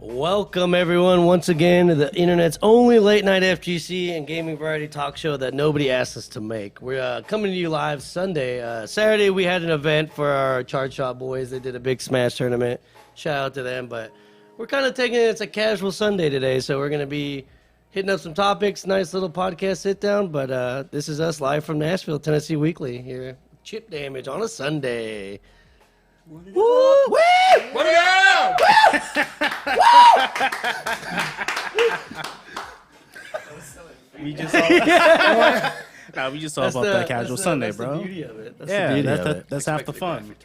Welcome, everyone, once again to the internet's only late-night FGC and gaming variety talk show that nobody asked us to make. We're coming to you live Sunday. Saturday, we had an event for our Chart Shot boys. They did a big Smash tournament. Shout out to them. But we're kind of taking it as a casual Sunday today, so we're going to be hitting up some topics. Nice little podcast sit-down. But this is us live from Nashville, Tennessee Weekly here. Chip Damage on a Sunday. Woo! Woo! What it up? We just all, we just all about that casual Sunday, that's bro. The beauty of it. That's half the fun.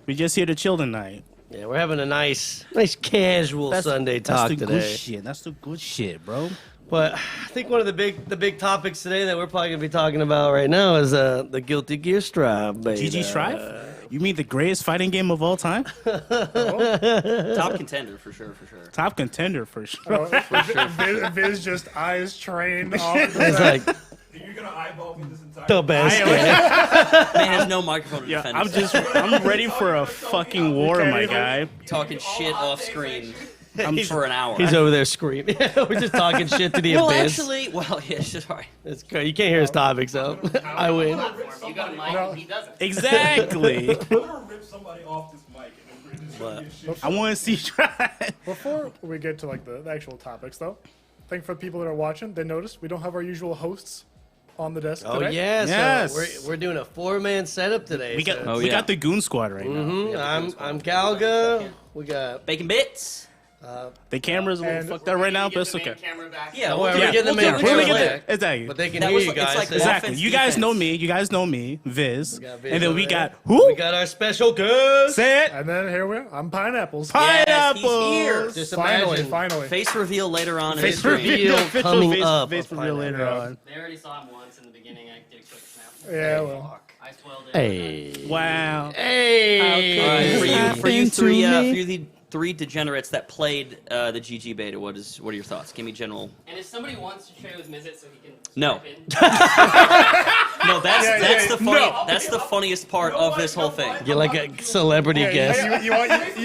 We just here to chill tonight. Yeah, we're having a nice casual Sunday talk today. Good shit. That's the good shit, bro. But I think one of the big topics today that we're probably gonna be talking about right now is the Guilty Gear Strive. GG Strive? You mean the greatest fighting game of all time? Top contender for sure. Top contender for sure. Viz just eyes trained off. It's like You're gonna eyeball me this entire the best. Man has no microphone to defend himself. I'm ready for a fucking war, my guy. Talking shit off screen for an hour. He's over there screaming. We're just talking shit to the abyss. Yeah, sorry. It's great. You can't hear his topics though. I win. You got a mic and he doesn't. Exactly. I'm gonna rip somebody off this mic and then we're just gonna get shit. I want to see you try. Before we get to like the actual topics, though, I think for the people that are watching, they noticed we don't have our usual hosts on the desk Oh today. yeah, Yes. so we're doing a 4-man setup today. We got so- we got the Goon Squad right now. I'm Galga. We got Bacon bits. The camera's a little And- fucked up right now, but it's Get the okay. main camera back. Yeah, we're Yeah, getting the we'll main do it. We'll camera get back, the- Exactly. but they can That hear was you like- it's guys. like so- Exactly. offense, You guys defense. know me. You guys know me, Viz. got Viz And then over we there. got who? We got our special guest. Say it. And then here we are. I'm Pineapples. Yes, he's here. Just Finally, imagine. finally. Face reveal later on in Face his stream. reveal. Official coming face, up Face of reveal later Pineapple. on. They already saw him once in the beginning. I did a quick snap. Yeah, well. I spoiled it. Hey. Wow. Hey. All right, for you Happened three, to me. for you the three degenerates that played the GG beta, what are your thoughts? Give me general. And if somebody wants to trade with Mizzet so he can No. swipe in, No, that's the funny. no. That's the funniest part of this whole thing. You're like a celebrity guest. You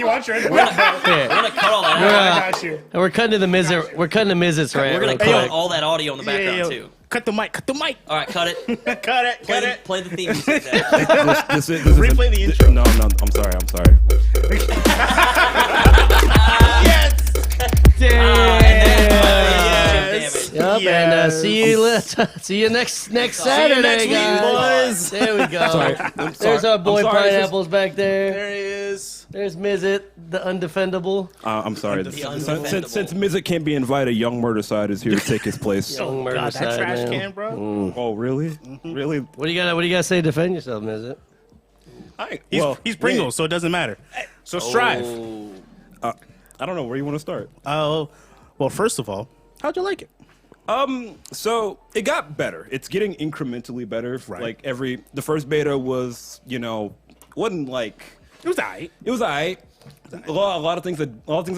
want your We're gonna cut all that out. I got you. And we're cutting to the Mizzet. We're cutting to Mizzets right We're gonna real cut quick. all that audio in the background Yeah, too. Cut the mic. Cut the mic. All right, cut it. Cut it. Play, Cut it. play the theme music. Zach. This is Replay the intro. No, I'm sorry. Yes. Yes. Yep, and see you next Saturday, next week, guys. boys. There we go. Sorry. There's our boy I'm sorry, Pineapples back there. There he is. There's Mizzet, the undefendable. I'm sorry. undefendable. Since Mizzet can't be invited, Young Murderside is here to take his place. Young murder God, that side, trash man. can, bro. Oh, really? Really? What do you got to say to defend yourself, Mizzet? He's Pringles, so it doesn't matter. So strive. I don't know where you want to start. Oh, well, first of all, how'd you like it? So it got better. It's getting incrementally better. Right. Like the first beta was, wasn't like It was alright. it was alright. A lot of things I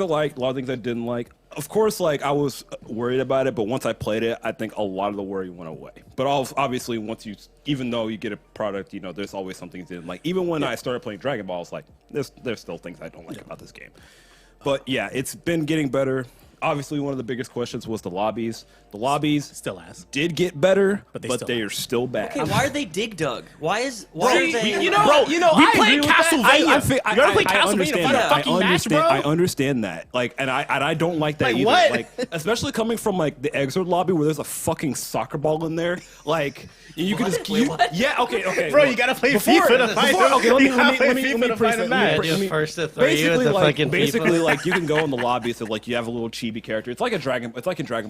liked, a lot of things I didn't like. Of course, like I was worried about it, but once I played it, I think a lot of the worry went away. But obviously, even though you get a product, there's always something you didn't like. Even when I started playing Dragon Ball, I was like, there's still things I don't like about this game. But yeah, it's been getting better. Obviously, one of the biggest questions was the lobbies. The lobbies Still ass. did get better, But but they they are still bad. Okay, why are they dig dug? Why are they? We played Castlevania. You gotta play Castlevania to find a fucking match, bro. I understand that. Like, and I don't like that Like, either. what? Like, especially coming from like the Exort lobby where there's a fucking soccer ball in there. Like, you can just yeah. Okay. Bro, look, you gotta play before- FIFA to find before- a okay, let me FIFA to find a match. Do first to three with the fucking basically, FIFA. like you can go in the lobbies and like you have a little chibi character. It's like in Dragon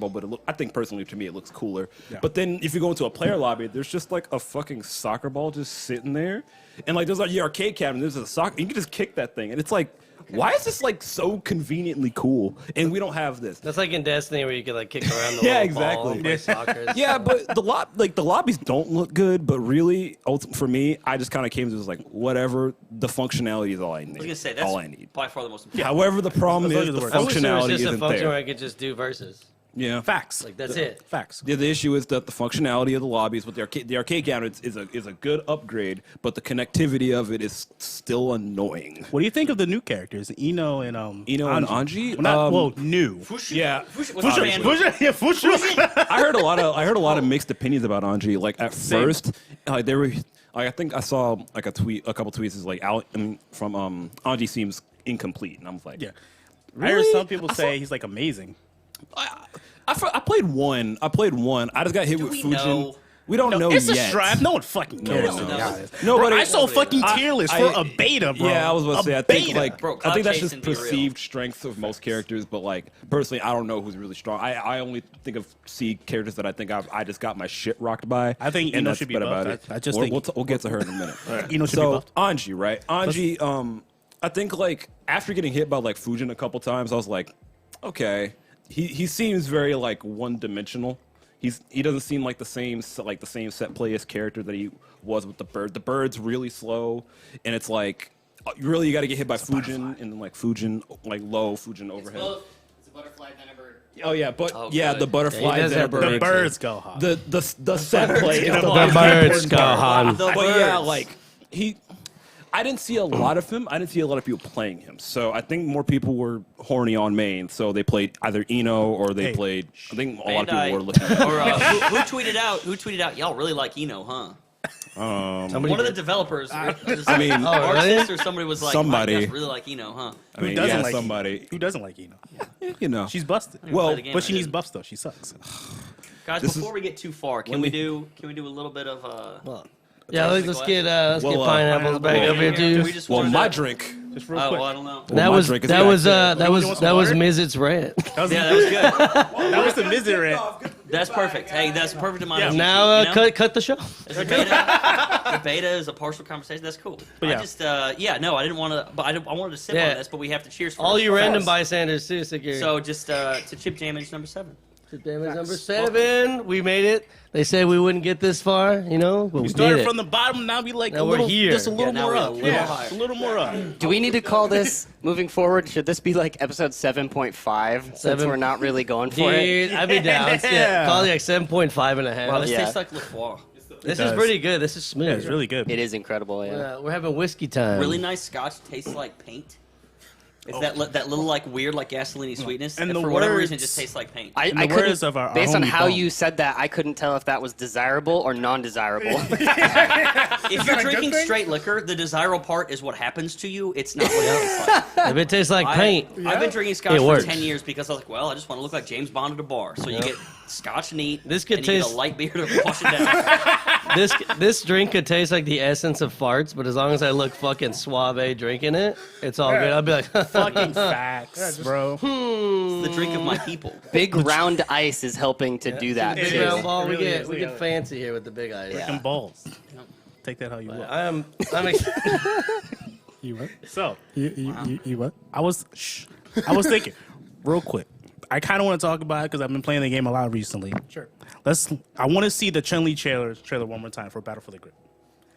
Ball, but I think personally to me it looks cooler. Yeah. But then if you go into a player lobby, there's just like a fucking soccer ball just sitting there, and like there's like your arcade cabinet. There's a soccer. You can just kick that thing, and it's like, why is this like so conveniently cool? And we don't have this. That's like in Destiny where you can like kick around the Yeah, little ball exactly. and play soccer. Yeah, but the lobbies don't look good. But really, for me, I just kind of came to this like whatever. The functionality is all I need. I was gonna say that's all I need. by far the most important. However, the problem As long is as the it works. I wish there was functionality just a isn't function where there. I could just do versus. Yeah. Facts. Like that's it. Facts. Yeah, the issue is that the functionality of the lobbies with the arcade counter is a good upgrade, but the connectivity of it is still annoying. What do you think of the new characters, Eno and Anji? New. Yeah, Fusha. I heard a lot of mixed opinions about Anji. Like at first, they were. I think I saw like a couple tweets is like from Anji seems incomplete, and I'm like, Yeah. really? I heard some people say he's like amazing. I played one. I just got hit with we Fujin. know? We don't know It's yet. a strive. No one fucking cares. one knows. Bro, Nobody. I saw fucking tier list for a beta, bro. Yeah, I was about to say. I think like Bro, I think that's Cloud just chasing be real. perceived strength of most characters, but like personally, I don't know who's really strong. I only think of characters that I think I just got my shit rocked by. I think and Eno that's should be about buffed. it. I just we'll, think we'll get to her in a minute. Eno should be So buffed. Anji, right? Anji, I think like after getting hit by like Fujin a couple times, I was like, okay, he seems very like one dimensional. He doesn't seem like the same set playist character that he was with the bird. The bird's really slow, and it's like you got to get hit by Fujin and then like Fujin like low Fujin overhead. It's a butterfly that never. Oh yeah, but Oh, yeah, good. the butterfly. Yeah, he does have The birds. birds go hard. The set play. The birds go on. The But yeah, birds. like I didn't see a lot of him. I didn't see a lot of people playing him. So I think more people were horny on main. So they played either Eno or they played. I think a lot of people were looking at Or who tweeted out? Who tweeted out? Y'all really like Eno, huh? One of the developers. I mean, Artist or somebody was like, Somebody. "You guys really like Eno, huh? I mean, doesn't yeah, like somebody. Who doesn't like Eno? You know, She's busted. Well, Play the game, But she I needs didn't. buffs though. She sucks. Guys, This before is- we get too far, can we do a little bit of Yeah, let's get Well, pineapples back Yeah, up here yeah, too. we just well, wanted my to- drink. Just real Oh, quick. well, I don't know. That my was drink is that was back. You want some that was water? Mizit's rant. That was, Yeah, that was good. that was the misery. That's perfect. Hey, that's perfect in my Yeah. Now you know? cut the show. As a beta, the beta is a partial conversation. That's cool. But yeah. I just, I didn't want to, but I wanted to sip Yeah. on this, but we have to cheers for All you random Fast. bystanders too, security. So just to Chip Damage number 7. Damage number 7. We made it. They said we wouldn't get this far, but We we started did it. from the bottom. Now we like Now a we're little, here. just a little now more we're a up. little Yeah, higher. just a little more up. Do we need to call this moving forward? Should this be like episode 7.5 since Seven- we're not really going for it? Dude, I'd be down. Yeah. Call it like 7.5 and a half. Wow, this Yeah. tastes like Le Foie. This does. is pretty good. This is smooth. Yeah, it's really good. It is incredible, yeah. We're having whiskey time. Really nice Scotch tastes like paint. It's that little like weird like gasoline sweetness, And and the for whatever reason, it words- just tastes like paint. I In the couldn't, words of our based on homie how Bone. you said that, I couldn't tell if that was desirable or non-desirable. If you're a good drinking thing? straight liquor, the desirable part is what happens to you. It's not what it tastes like. If it tastes like paint, I've been drinking scotch It for works. 10 years because I was like, well, I just want to look like James Bond at a bar. So you get scotch neat, This could and you get taste- a light beer to wash it down. this drink could taste like the essence of farts, but as long as I look fucking suave drinking it, it's all good. I'll be like, Fucking facts, just- bro. It's the drink of my people. Big round ice is helping to do that, big It too. is. round ball. It really is. We Yeah. get fancy here with the big eyes. Freaking balls. Take that how you want. I'm ex- You what? So, You what? I was thinking, real quick. I kind of want to talk about it because I've been playing the game a lot recently. Sure. I want to see the ChunLi trailer one more time for Battle for the Grid.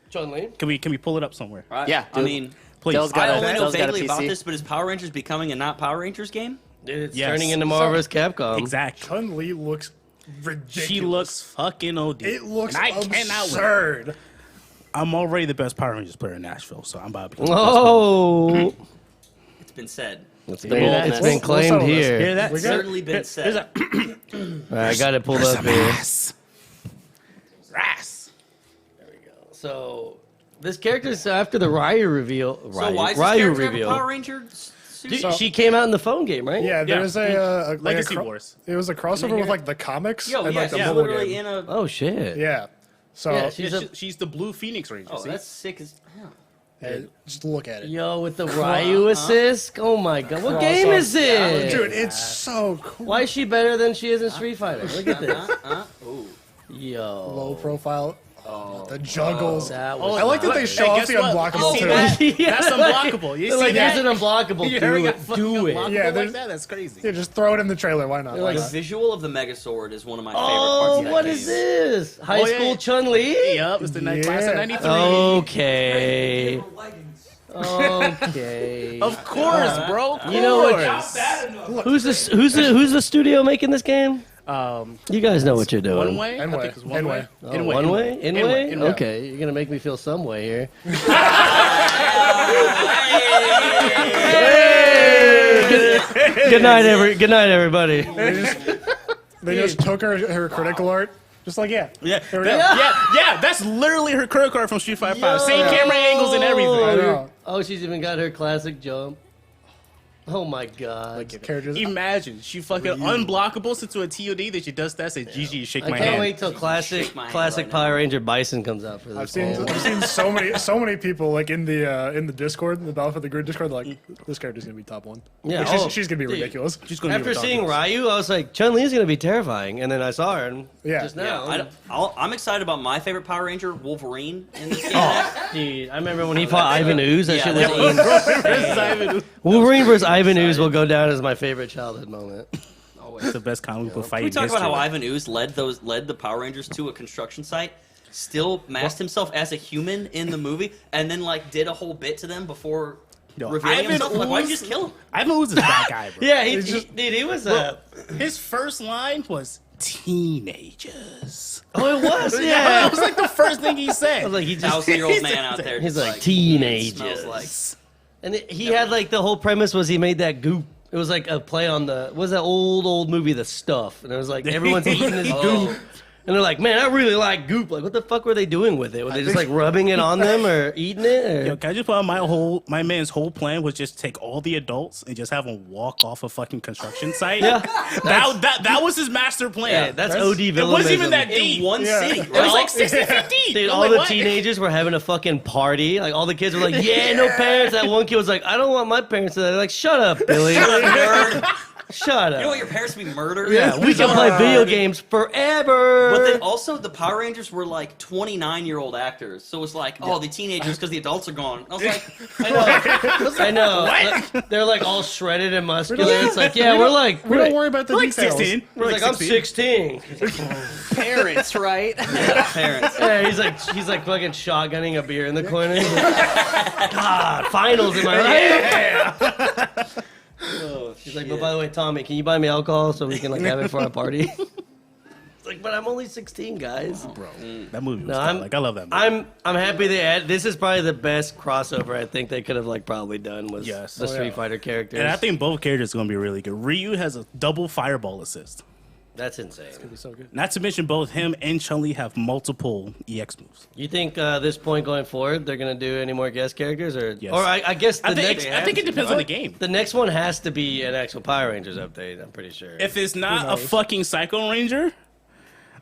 Chun-Li. Can we pull it up somewhere? Right? Yeah, I dude. mean, Please. Dell's got I a- only know Dell's got a vaguely about PC. this, but is Power Rangers becoming a not Power Rangers game? Dude, it's Yes. turning into Marvel vs. Capcom. Exactly. ChunLi looks ridiculous. She looks fucking OD. It looks And I cannot wait. absurd. I'm already the best Power Rangers player in Nashville, so I'm about to become Oh, It's been said. it's There you go. been claimed settle this. here. Hear that? We got- Certainly been said. I got it pulled up here. Ras. So this character's after the Ryu reveal. So why does this Ryu character have a reveal? Power Ranger suit? Dude, she came out in the phone game, right? Yeah, there's a Legacy like Wars. It was a crossover with like the comics Yo, and yeah, like the she's mobile literally game. in a... Oh shit. Yeah. So Yeah, she's a She's the Blue Phoenix Ranger. Oh, see? that's sick as hell. just look at it. yo with the Ryu assist. Oh my god, what game is this? Dude, it's so cool. Why is she better than she is in Street Fighter? Look at this. Ooh. Yo. Low profile. The juggles. That was I like that they nice. show Hey, off guess the what? unblockable See too. that? Yeah, That's unblockable. You They're see like, that? there's an unblockable. You Do heard it. got fucking Do it. unblockable Yeah, like there's- that? That's crazy. Yeah, just throw it in the trailer. Why not? They're like, The visual of the Megazord is one of my favorite parts oh, of that what game. is this? High Oh, yeah. school Chun-Li? Yup, it's the Yeah. class of '93. Okay. Okay. Of course, bro. Of You know what? course. Who's the studio making this game? You guys know what you're doing. One way. I think it's one way. Oh, one way? In way? In way. Okay, you're gonna make me feel some way here. Good night, everybody. They just took her critical art. Just like, yeah. Yeah, There we go. yeah. That's literally her credit card from Street Fighter 5. Same camera angles and I everything. know. Oh, she's even got her classic jump. Oh my god. Characters. Imagine she fucking unblockable sits to a TOD that she does that. Say GG, shake I my can't hand. wait till classic my hand right Power now. Ranger Bison comes out for this. I've seen so many people like in the Discord, the Battle for the Grid Discord, like this character's gonna be top one. Yeah, Like, she's gonna be dude. ridiculous. She's gonna After be seeing ridiculous. Ryu, I was like, Chun-Li is gonna be terrifying, and then I saw her, and Yeah. just Yeah, now, I'm excited about my favorite Power Ranger, Wolverine, in this game. dude, I remember when he fought Ivan Ooze. That Yeah, shit that was insane. Wolverine versus Ivan Ooze will go down as my favorite childhood moment. It's the best comic book fight. Can we talk in about how history. Ivan Ooze led the Power Rangers to a construction site, still masked himself as a human in the movie, and then like did a whole bit to them before revealing Ivan himself? Like, why'd you Ooze- just kill him? Ivan Ooze is that guy, bro. Yeah, he was His first line was teenagers. Oh, it was. That Yeah. was like the first thing he I said. was like, he just. 1,000-year-old man out there. He's just like teenagers. Smells like. And he had like the whole premise was he made that goop. It was like a play on the what was that old movie, The Stuff, and it was like everyone's eating this goop, and they're like, man, I really like goop. Like, what the fuck were they doing with it? Were they just like rubbing it on them or eating it? Or? Yo, can I just put on my man's whole plan was just take all the adults and just have them walk off a fucking construction site. Yeah. That was his master plan. Yeah, that's OD It wasn't even villainism. that deep. In one city, It was right? like 60-50. Dude, I'm all like, the what? teenagers were having a fucking party. Like all the kids were like, "Yeah, no parents." That one kid was like, "I don't want my parents to." They're like, "Shut up, Billy. Shut up." You don't want your parents to be murdered? Yeah, we can play video games forever. But then also the Power Rangers were like 29-year-old actors, so it was like, oh, the teenagers because the adults are gone. I was like, I know. Like, they're like all shredded and muscular. It's like, yeah, we're like, We don't worry about the We're like details. 16. We're like, I'm 16. Parents, right? parents. Yeah, he's like fucking shotgunning a beer in the corner. He's like, God, finals, am I right? Oh, She's like, but by the way, Tommy, can you buy me alcohol so we can like have it for our party? It's like, but I'm only 16, guys. Bro, that movie was No, dope. Like I love that movie. I'm happy they had. This is probably the best crossover I think they could have like probably done was Yes. the Oh, Street yeah. Fighter characters. And I think both characters are going to be really good. Ryu has a double fireball assist. that's insane. So good. Not to mention both him and ChunLi have multiple EX moves. You think this point going forward they're gonna do any more guest characters or Yes. or I guess the I next think it depends on the game. the next one has to be an actual Power Rangers update. I'm pretty sure. If it's not a knows? fucking Psycho Ranger,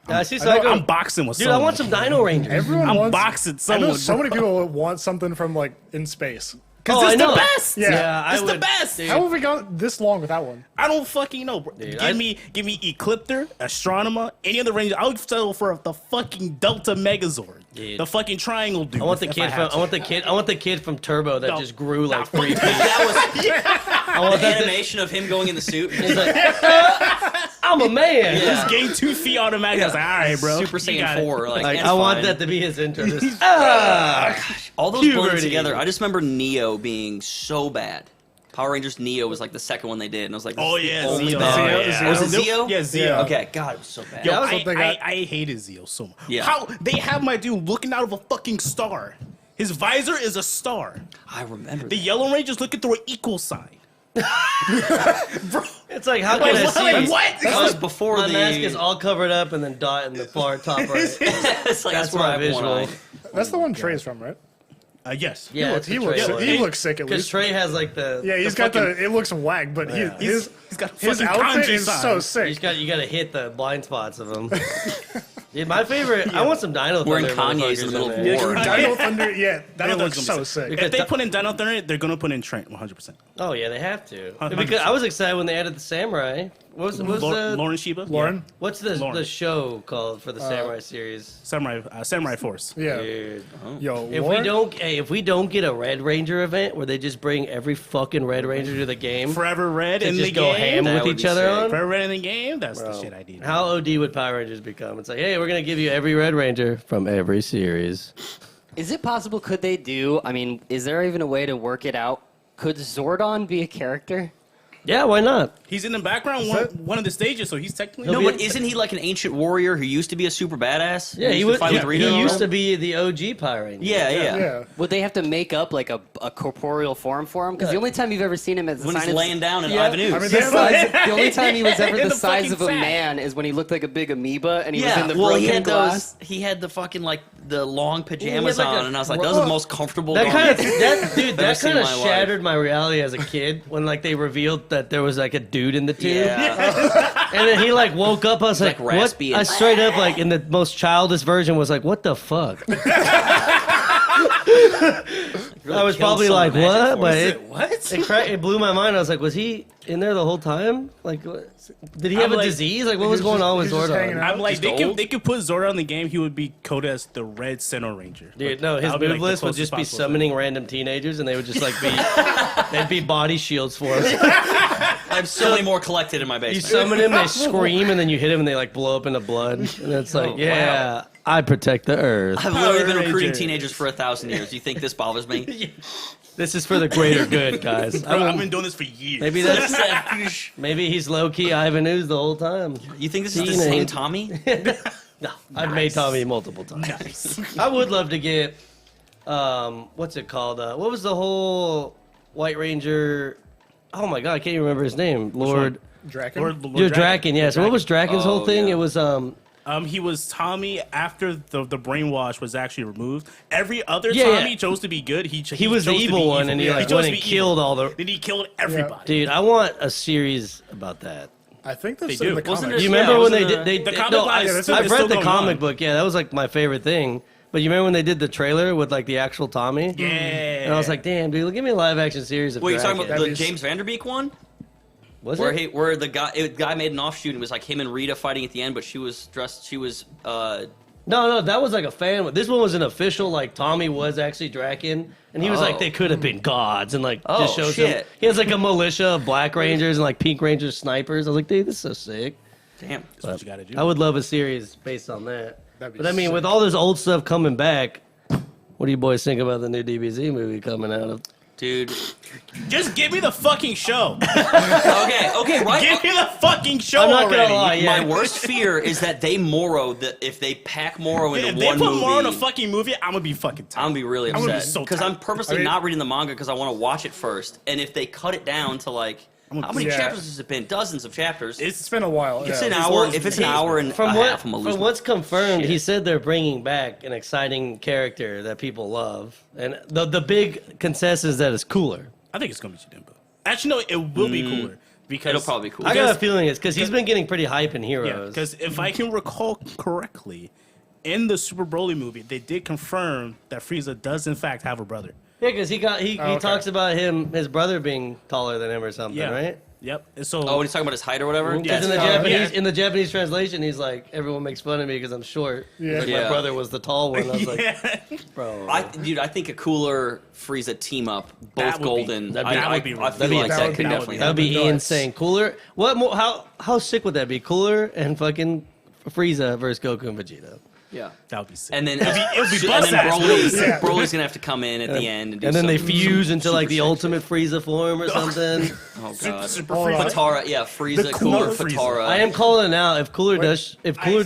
I see I know Psycho. I'm boxing with Dude, someone. I want some Dino Rangers. Everyone I'm wants. boxing I someone. know so many people want something from like in space. Because Oh, I it's know. the best. Yeah. I It's the would- best. dude. How have we gone this long without one? I don't fucking know, bro. Dude, give me Ecliptor, Astronomer, any other ranger. I would settle for the fucking Delta Megazord, Dude. the fucking triangle dude. I want the if kid had from to. I want the kid from Turbo that No. just grew like Nah, 3 feet. That was I want the that. animation of him going in the suit. He's like, I'm a man. Yeah. Just gained 2 feet automatically. I was like, all right, bro. Super you got Saiyan it. 4. Like, Like it's I want fine. that to be his intro. Just, All those blended puberty. together. I just remember Neo being so bad. Power Rangers Neo was like the second one they did, and I was like, this Oh is the yeah, only Zeo. bad. Zeo, yeah. Was it Zeo? Yeah, Zeo. Okay, God, it was so bad. Yo, That was something I hated Zeo so much. Yeah. How they have my dude looking out of a fucking star. His visor is a star. I remember. The Yellow Ranger's looking through an equal sign. it's like how Like, can I see? like, what? That was before My the mask is all covered up and then dot in the far top right. it's like That's that's where I my have one visual. eye. That's the one Trey's from, right? Yes. Yeah, He looks sick at Because least. Trey has like the Yeah, he's the got fucking, the. It looks whack, but He's got a his fucking outfit kanji is sign. so you sick. got to hit the blind spots of him. Dude, my favorite. I want some Dino Thunder. Wearing Kanye's in the middle of motherfuckers war. Dino Thunder, yeah, that Dino looks Thunder's so gonna be sick. If they put in Dino Thunder, they're gonna put in Trent 100%. Oh yeah, they have to. 100%. Because I was excited when they added the samurai. What was the Lauren Shiba. Lauren, what's the Lauren. show called for the samurai series? Samurai Force. yeah, Dude. yo, If we don't get a Red Ranger event where they just bring every fucking Red Ranger to the game Forever Red to in just the go game. ham That with would each be other sick. on. Forever Red in the game. That's Bro, the shit I need. How OD would Power Rangers become? It's like, hey, we're gonna give you every Red Ranger from every series. Is it possible? Could they do? I mean, is there even a way to work it out? Could Zordon be a character? Yeah, why not? He's in the background one of the stages, so he's technically. No, but isn't he like an ancient warrior who used to be a super badass? Yeah, he used to was. fight with Rito? He used to be the OG Power Ranger. Yeah. Would they have to make up like a corporeal form for him? Because the only time you've ever seen him as the When he's sign laying down in Yeah. Ivan Ooze. I mean, the, they have size, the only time he was ever In the the size of a fucking sack. man is when he looked like a big amoeba and he was Yeah, in the well, broken he had glass. those. He had the fucking like the long pajamas like on, a and I was like, those are the most comfortable. That kind of garments. that I've seen kind of in my life. shattered my reality as a kid when like they revealed that there was like a dude in the tube. Yeah. And then he like woke up. I was like, like what? raspy and- I straight up like in the most childish version was like, what the fuck? I was killed probably some like, of the magic what? force. But it blew my mind. I was like, was he in there the whole time? Like, what? Did he have a like- disease? Like, what was going on with he's just hanging Zordon? out. I'm like, Just old? they could put Zordon in the game. He would be coded as the Red Center Ranger. Dude, no, That his would be, move like, the list would closest just be possible summoning random teenagers, and they would just like be, they'd be body shields for him. I have so many more collected in my You basement. summon him, they scream, and then you hit him, and they like blow up into blood. And it's like, yeah, I protect the earth. I've literally been Power recruiting Ranger. teenagers for 1,000 years. Do you think this bothers me? This is for the greater good, guys. Bro, I've been doing this for years. Maybe that's maybe he's low key Ivan Ooze the whole time. You think this is the Teenage. same Tommy? No, I've made Tommy multiple times. I would love to get, what's it called? What was the whole White Ranger? Oh my god, I can't even remember his name. Lord. Draken. You're Draken, yeah. So what was Draken's whole Oh, thing? yeah. It was He was Tommy after the brainwash was actually removed. Every other Yeah, Tommy yeah. chose to be good. He was the chose to evil be one, and he like chose went to and be killed evil. all the. Then he killed everybody. Dude, I want a series about that. I think that's They in do. the Wasn't comics. You Yeah, remember when wasn't they the- did? They, the comic no, line is still- I've it's read still the going comic on. book. Yeah, that was like my favorite thing. But you remember when they did the trailer with like the actual Tommy? Yeah. And I was like, damn, dude, give me a live action series of Wait, you talking Draken. about the That'd be- James Vanderbeek one? Was Where it? where the guy made an offshoot and it was like him and Rita fighting at the end, but she was dressed. She was No, that was like a fan. This one was an official. Like Tommy was actually Draken, and he was like Oh. they could have been gods, and like Oh, just shows him. shit. He has like a militia of Black Rangers and like Pink Rangers snipers. I was like, dude, this is so sick. damn. That's what you gotta do. I would love a series based on that. That'd be But I mean, sick. with all this old stuff coming back, what do you boys think about the new DBZ movie coming out of? Dude. Just give me the fucking show. Okay, right. Give me the fucking show I'm not already. gonna lie, yeah. My worst fear is that they Moro, that if they pack Moro into If they one put movie, more in a fucking movie, I'm gonna be fucking tight. I'm gonna be really I'm gonna be upset so because tight. I'm purposely I mean- not reading the manga because I want to watch it first. And if they cut it down to like how many Yeah. chapters has it been? Dozens of chapters. It's been a while. It's yeah. an hour. If it's an hour and From a what half, I'm gonna lose from my- what's confirmed, he Shit. said they're bringing back an exciting character that people love, and the big consensus is that it's cooler. I think it's gonna be Chidimbo. Actually, no, it will be cooler because It'll probably be cool. I Because- got a feeling it's because he's been getting pretty hype in Yeah, Heroes. because if I can recall correctly, in the Super Broly movie, they did confirm that Frieza does in fact have a brother. Yeah, because he okay. talks about his brother being taller than him or something, Yeah. right? Yep. And so Oh, when he's talking about his height or whatever. Because in the Yeah. Japanese Yeah. in the Japanese translation, he's like, everyone makes fun of me because I'm short. Yeah. Like, Yeah. my brother was the tall one. I was like, yeah. bro. Dude, I think a cooler Frieza team up, That both would be- golden. that'd be- that would be I really- feel that'd be- like that that would could be- definitely That would happen. be nuts. insane. Cooler. What? How sick would that be? Cooler and fucking Frieza versus Goku and Vegeta. Yeah. That would be sick. And then it would be and then bust ass. Broly's, Broly's gonna have to come in at the end and do And then they something fuse into like super the sexy. ultimate Frieza form or something. Oh Super, god. super Hold Frieza. on. Fatara, yeah, Frieza, The cooler Frieza. Fatara. I am calling it out. If Cooler does, if Cooler,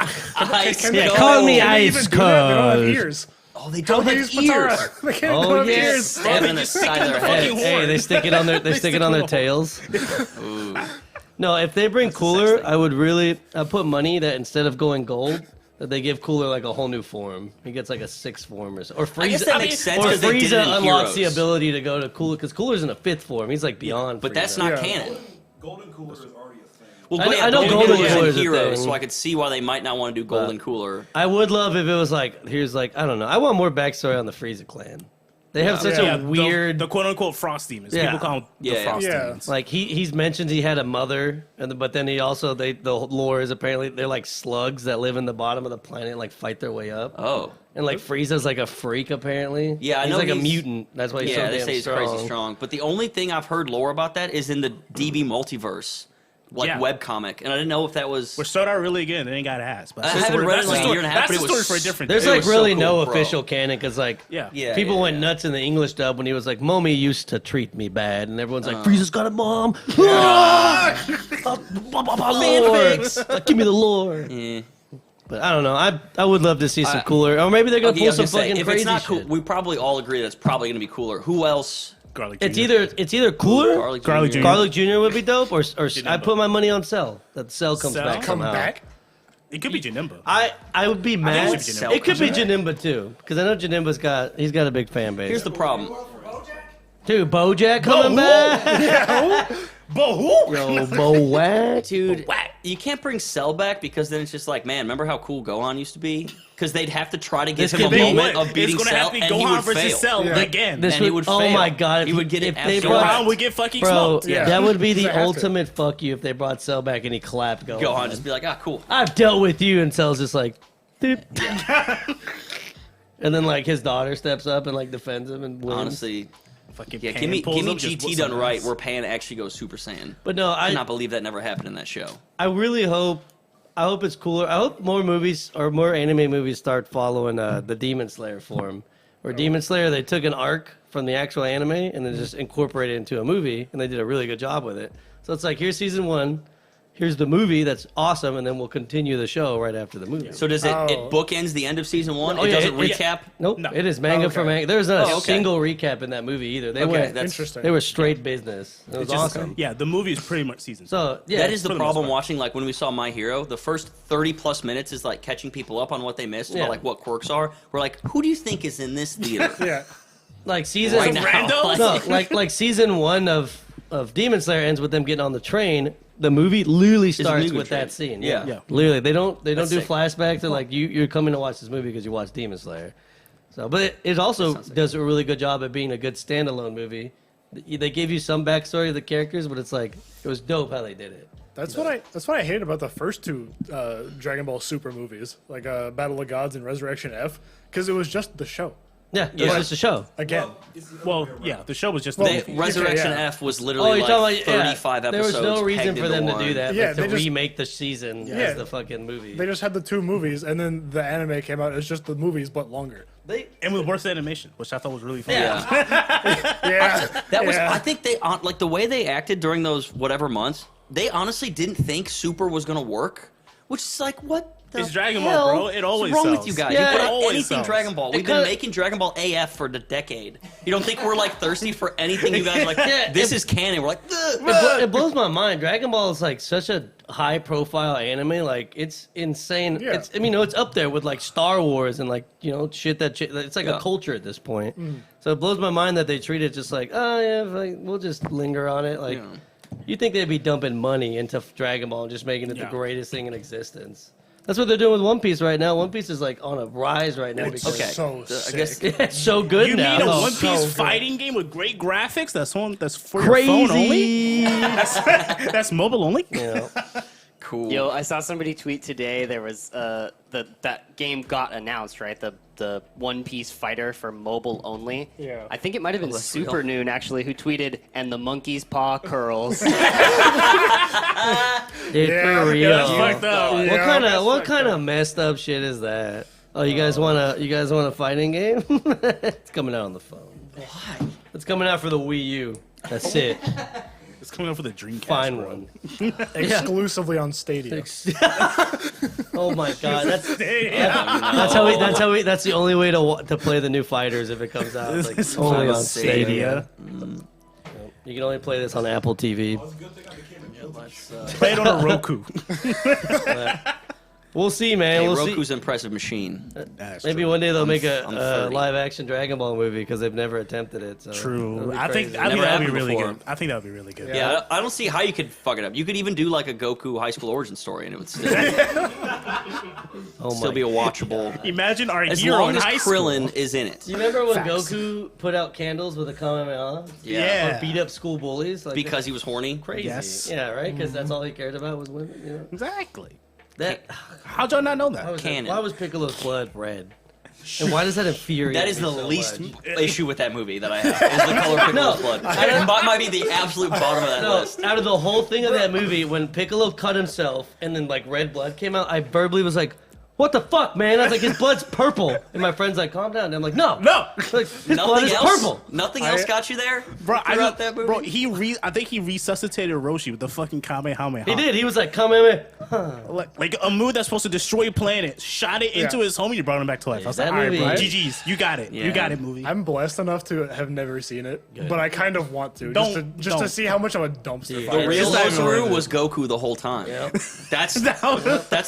Ice Can they Cold. call me Can they even Ice do that? They don't have Cold. ears. Oh, they How don't do they have use ears. Patara? They can't Oh, even have yes. ears. Stab in the just stick side in of the their head. fucking hey, they stick it on their stick on their it on. tails. Ooh. No, if they bring Cooler, I would really. I put money that instead of going gold, that they give Cooler like a whole new form. He gets like a sixth form or so. Or Frieza. I guess that makes sense Or 'cause they did it in Frieza unlocks the Heroes. ability to go to Cooler because Cooler's in a fifth form. He's like beyond. But that's Frieza. not Yeah. canon. Golden Cooler is already a thing. Well, I know Golden Golden Cooler's Cooler's in a Heroes, thing. so I could see why they might not want to do Golden Cooler. I would love if it was like here's like I don't know. I want more backstory on the Frieza clan. They have such Yeah, a weird. the quote unquote Frost demons. Yeah. People call them the Yeah. Frost Yeah. demons. Like he's mentioned he had a mother, but then he also the lore is apparently they're like slugs that live in the bottom of the planet and like fight their way up. Oh. And like Frieza's like a freak apparently. Yeah, I he's know like a he's- mutant. That's why he's Yeah, so they damn say he's strong. crazy strong. But the only thing I've heard lore about that is in the DB multiverse. webcomic, and I didn't know if that was. Which started out really good. They ain't got ass. But I haven't read it in like a year and a half, That's but a it story was for a different There's day. It like was so really cool, no bro. official canon because like Yeah. people went yeah. nuts in the English dub when he was like, "Mommy used to treat me bad," and everyone's like, "Frieza's got a mom." Fanfics. Like, give me the lore. Eh. But I don't know. I would love to see some cooler, or maybe they're gonna Okay, pull I was some gonna say, fucking if crazy it's not shit. cool, we probably all agree that it's probably going to be cooler. Who else? Garlic It's Jr. either cooler. Garlic Jr. Garlic Jr. would be dope, or I Janimba. put my money on Cell. That Cell comes Cell? back Come somehow. back. It could be Janimba. I would be mad. it should be Janimba. It could be Janimba too, because I know Janimba's got a big fan base. Here's the problem. Dude, BoJack coming back. Bo Yo, Bojack. Dude, you can't bring Cell back because then it's just like, man, remember how cool Gohan used to be? Because they'd have to try to give This him a could be- moment of It's beating gonna Cell, have to be and he Gohan would versus fail. Cell Yeah. again. This And he would, would oh fail. my god! He would get it if they absolutely brought, Gohan would get fucking bro, smoked. Yeah. that would be the They have to. ultimate fuck you if they brought Cell back and he clapped Gohan. Gohan just be like, ah, cool. I've dealt with you, and Cell's just like, doop. And then like his daughter steps up and like defends him and wins. Honestly, Fucking yeah, Pan give me pulls up, just GT whoops done some right ass. where Pan actually goes Super Saiyan. But no, I I cannot believe that never happened in that show. I really hope. I hope it's cooler. I hope more movies or more anime movies start following the Demon Slayer form. Where Demon Slayer, they took an arc from the actual anime and then just incorporated it into a movie, and they did a really good job with it. So it's like, here's season 1, here's the movie that's awesome, and then we'll continue the show right after the movie. So does it Oh. bookends the end of season 1? Oh, It yeah, doesn't it- recap? Nope, No. it is manga for Okay. manga. There's not a Oh, okay. single recap in that movie either. They Okay, went, that's Interesting. they were straight business. It was Just- awesome. Yeah, the movie is pretty much season. So yeah, That is the for the most problem part. watching, like, when we saw My Hero, the first 30 plus minutes is, like, catching people up on what they missed, Yeah. about, like, what quirks are. We're like, who do you think is in this theater? Yeah. like season Right now. randos? Like, no, like season 1 of Demon Slayer ends with them getting on the train. The movie literally a starts movie with train. that scene. Yeah. Yeah. Literally, they don't That's do sick. flashbacks to like you're coming to watch this movie because you watch Demon Slayer. So, but it also sounds sick. does a really good job at being a good standalone movie. They gave you some backstory of the characters, but it's like it was dope how they did it. That's what I hated about the first two Dragon Ball Super movies, like Battle of Gods and Resurrection F, because it was just the show. Yeah, it was just a show. Again, Well, yeah, the show was just Well, the they, movie. Resurrection yeah. F was Oh, literally you're like talking about 35 There episodes. was no reason pegged for into them to one. do that, Yeah, like, to they just- remake the season Yeah. as the fucking movie. they just had the two movies, and then the anime came out as just the movies, but longer. And with worse animation, which I thought was really fun. Yeah. Yeah, That was, yeah. I think they, like, the way they acted during those whatever months, they honestly didn't think Super was going to work, which is like, what the It's Dragon Ball, hell? bro. It always What's wrong sells. with you guys? Yeah, you it put out always anything sells. Dragon Ball. We've It been kinda- making Dragon Ball AF for a decade. You don't think we're, like, thirsty for anything you guys are like, Yeah, this is canon. We're like, It blows my mind. Dragon Ball is like such a high profile anime. Like it's insane. Yeah. It's it's up there with like Star Wars and like shit it's like Yeah. a culture at this point. So it blows my mind that they treat it just like, oh yeah, like, we'll just linger on it. Like Yeah. you think they'd be dumping money into Dragon Ball and just making it Yeah. the greatest thing in existence. That's what they're doing with One Piece right now. One Piece is like on a rise right now because Okay. So I guess sick. it's so good You now. mean a Oh, One so Piece good. fighting game with great graphics? That's for your phone only. crazy. That's mobile only. You know? cool. Yo, I saw somebody tweet today. There was that game got announced, right? The One Piece fighter for mobile only. Yeah. I think it might have been that's Super real. Noon actually who tweeted, "And the monkey's paw curls." Dude, Yeah, for real. That's fucked up. What Yeah, kind that's of what fucked kind up. of messed up shit is that? Oh, you guys want a fighting game? It's coming out on the phone. Why? It's coming out for the Wii U. That's it. It's coming up for the Dreamcast. Find bro. one. Exclusively on Stadia. Oh my god, that's Yeah. that's the only way to play the new fighters if it comes out. It's like, It's only on on Stadia. Stadia. You can only play this on Apple TV. Play it on a Roku. We'll see, man. Hey, We'll Roku's see. impressive machine. That's Maybe true. one day they'll make I'm a 30. live action Dragon Ball movie because they've never attempted it. So it'll True. be I think crazy. that'd be happened really before. good. I think that would be really good. Yeah, I don't see how you could fuck it up. You could even do like a Goku high school origin story, and it would still, Oh still my be a watchable. Imagine our As hero long in as high school. Krillin is in it. Do you remember when Facts. Goku put out candles with a Kamehameha? Yeah. Or beat up school bullies? Like, Because he was horny. crazy. Yes. Yeah, right? Because that's all he cared about was women. You know? Exactly. That How'd y'all not know that? why was, Canon. why was Piccolo's blood red? And why does that infuriate That is me the so least much? issue with that movie that I have. Is the color Piccolo's blood. That might be the absolute bottom of that No, list. out of the whole thing of that movie, when Piccolo cut himself and then like red blood came out, I verbally was like, "What the fuck, man?" I was like, "His blood's purple," and my friend's like, "Calm down." And I'm like, "No, like, his blood is purple." Nothing else got you there, Bro, throughout that movie. Bro, I think he resuscitated Roshi with the fucking Kamehameha. He did. He was like, "Come in." Like a move that's supposed to destroy planets, shot it into his homie, you brought him back to life. I was like, that all right, movie- bro, GG's, you got it, Yeah. you got it, movie. I'm blessed enough to have never seen it, but I kind of want to, just to Don't. see how much of a dumpster Yeah. fire. The real It's not even Osaru worth it. was Goku the whole time. Yep. That's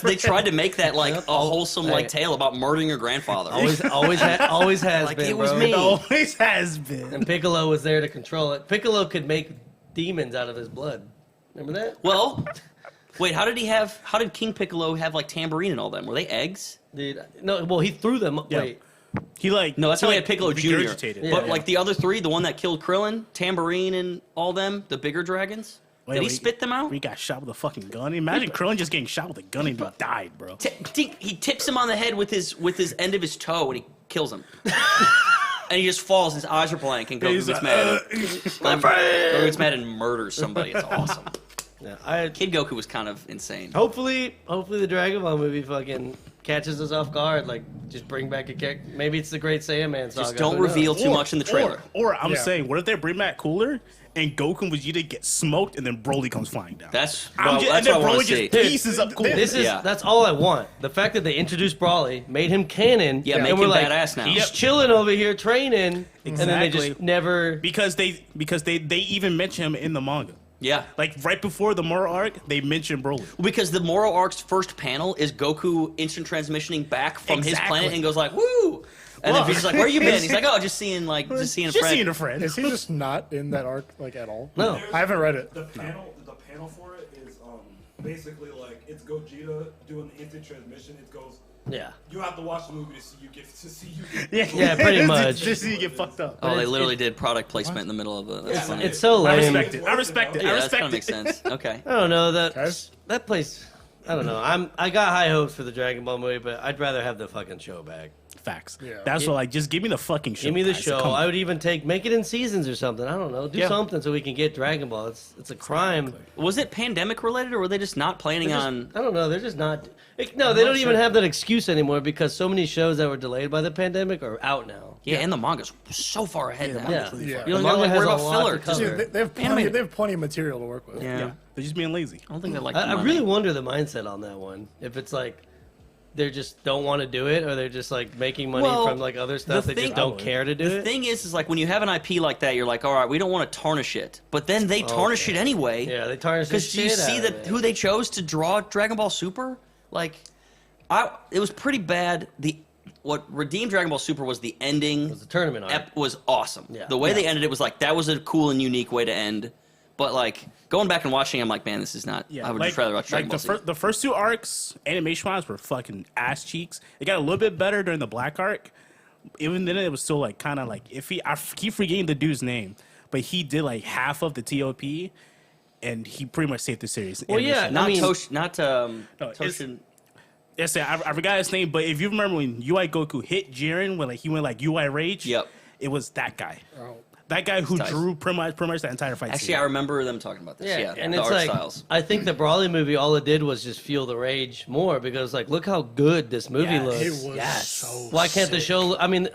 they tried to make that like Yep. a wholesome like Hey. tale about murdering your grandfather. Always has Like, been. it was bro. me. It always has been. And Piccolo was there to control it. Piccolo could make demons out of his blood. Remember that? Well, wait, how did King Piccolo have like tambourine and all them? Were they eggs? Dude, no. Well, he threw them. Yeah. Wait. He like No, that's how he had Piccolo Jr. regurgitated. But Yeah. like the other three, the one that killed Krillin, Tambourine and all them, the bigger dragons, did he spit them out? He got shot with a fucking gun. Imagine Krillin just getting shot with a gun and he died, bro. He tips him on the head with his end of his toe and he kills him. And he just falls, his eyes are blank, and Goku He's gets like, mad. Goku gets mad and murders somebody. It's awesome. Yeah, Kid Goku was kind of insane. hopefully the Dragon Ball movie fucking catches us off guard. Like, just bring back a character. Maybe it's the Great Saiyaman saga. Just don't who knows? reveal too much in the trailer. Or I'm Yeah. saying, what if they bring back Cooler and Goku was to get smoked and then Broly comes flying down? That's I'm well, just, that's and what I then want Broly to see. just pieces up Cooler. This is Yeah. that's all I want. The fact that they introduced Brawly, made him canon, Yeah, and make we're him like, badass now. He's Yep. chilling over here training, and then they Exactly. just never. because they even mention him in the manga. Yeah. Like right before the Moro arc, they mentioned Broly. Because the Moro Arc's first panel is Goku instant transmissioning back from his Exactly. planet and goes like, "Woo!" And then he's like, "Where you been?" He's like, "Oh, just seeing a Just friend." seeing a friend. Is he just not in that arc like at all? No. I haven't read it. The panel for it is basically like it's Gogeta doing the instant transmission. It goes. Yeah. You have to watch the movie to see you get. Yeah, pretty much. Just so you get fucked up. Oh, they it's- literally did product placement in the middle of the. That's funny. It's so I lame. respect it. I respect it. Yeah, I that respect kind of makes it. sense. Okay. I don't know Guys? that place. I don't know. I got high hopes for the Dragon Ball movie, but I'd rather have the fucking show back. Facts. Yeah. That's what like. Just give me the fucking show. Give me the guys. show. Come on. I would even make it in seasons or something. I don't know. Do Yeah. something so we can get Dragon Ball. It's a crime. Was it pandemic related, or were they just not planning They're just- on? I don't know. They're just not. No, they don't even have that excuse anymore because so many shows that were delayed by the pandemic are out now. Yeah, and the manga's so far ahead now. Yeah. Yeah. You The don't manga gotta has worry a about lot filler. to Just- cover. Dude, they have plenty. Animated. They have plenty of material to work with. Yeah. They're just being lazy. I don't think they like. I the really money. wonder the mindset on that one. If it's like they just don't want to do it, or they're just like making money Well, from like other stuff. the They just thing- don't care to do The it. thing is like when you have an IP like that, you're like, all right, we don't want to tarnish it, but then they tarnish it anyway. Yeah, they tarnish the Because do you shit see out that of it. who they chose to draw Dragon Ball Super? Like, it was pretty bad. What redeemed Dragon Ball Super was the ending. It's a tournament arc. Was awesome. Yeah. The way they ended it was like that was a cool and unique way to end. But like going back and watching, I'm like, man, this is not. I would just rather watch Dragon Ball Z. the first two arcs, animation wise, were fucking ass cheeks. It got a little bit better during the Black arc. Even then, it was still like kind of like iffy. I keep forgetting the dude's name, but he did like half of the TOP, and he pretty much saved the series. Well, yeah, Animation. Not I mean- Toshin. Yes, I forgot his name, but if you remember when UI Goku hit Jiren, when like he went like UI Rage, Yep. it was that guy. Oh. That guy who Nice. drew pretty much that entire fight. Actually, scene. I remember them talking about this. Yeah, and the it's art like styles. I think the Brawley movie, all it did was just fuel the rage more because like look how good this movie Yes. looks. It was Yes. so. Why can't the sick. show? I mean,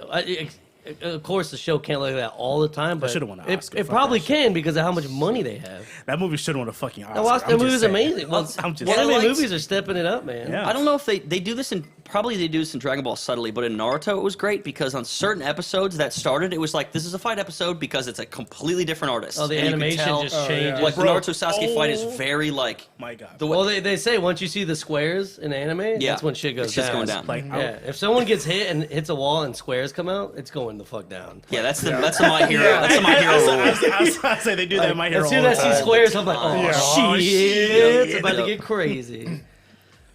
of course the show can't look like that all the time, but should've won an it, Oscar. it Fuck probably that shit. can because of how much money they have. That movie should have won a fucking Oscar. I watched I'm that just movie is saying. amazing. Well, I'm just I anime liked- movies are stepping it up, man. Yeah. I don't know if they do this in probably they do this in Dragon Ball subtly, but in Naruto it was great because on certain episodes that started, it was like this is a fight episode because it's a completely different artist. Oh, the And you can animation tell, just Oh, yeah. changes. like the Bro, Naruto Sasuke fight is oh very like My God. the Well, way. they say once you see the squares in anime, Yeah. that's when shit goes It's just down. going down. Like, Yeah, if someone gets hit and hits a wall and squares come out, it's going the fuck down. Yeah, that's the My Hero. That's the My Hero rule. I was about to say they do that in My Hero. As soon all as the I see time. squares, I'm like, oh, Yeah. shit, shit. it's about to get crazy.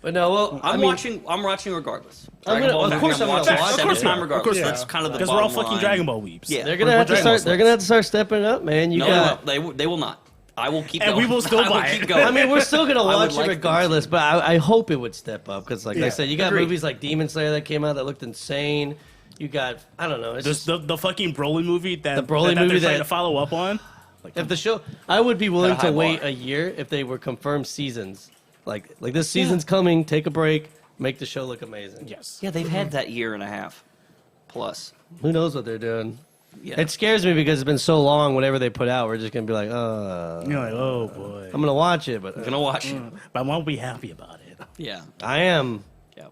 But no, well, I'm watching regardless. I'm Dragon gonna- Ball of movie, course I'm gonna watching watch it. second Of course time not. regardless. Of course That's not. kind of the Because we're all bottom fucking line. Dragon Ball weebs. Yeah. They're gonna have to start. They're gonna have to start stepping it up, man. You No, got. they will not. I will keep And going. we will still I buy keep it. going. I mean, we're still gonna I would watch like it them regardless, but I hope it would step up because, like I Yeah, said, you got agreed. movies like Demon Slayer that came out that looked insane. You got I don't know. It's just, The fucking Broly movie that The Broly that movie they're trying that- to follow up on. Like, if the show, I would be willing At a high to wait bar. a year if they were confirmed seasons. Like this season's coming. Take a break. Make the show look amazing. yes. Yeah, they've had that year and a half plus. Who knows what they're doing? Yeah. It scares me because it's been so long. Whatever they put out, we're just gonna be like, You're like, oh boy. I'm gonna watch it, but I'm gonna watch. But I won't be happy about it. Yeah. I am. Yeah.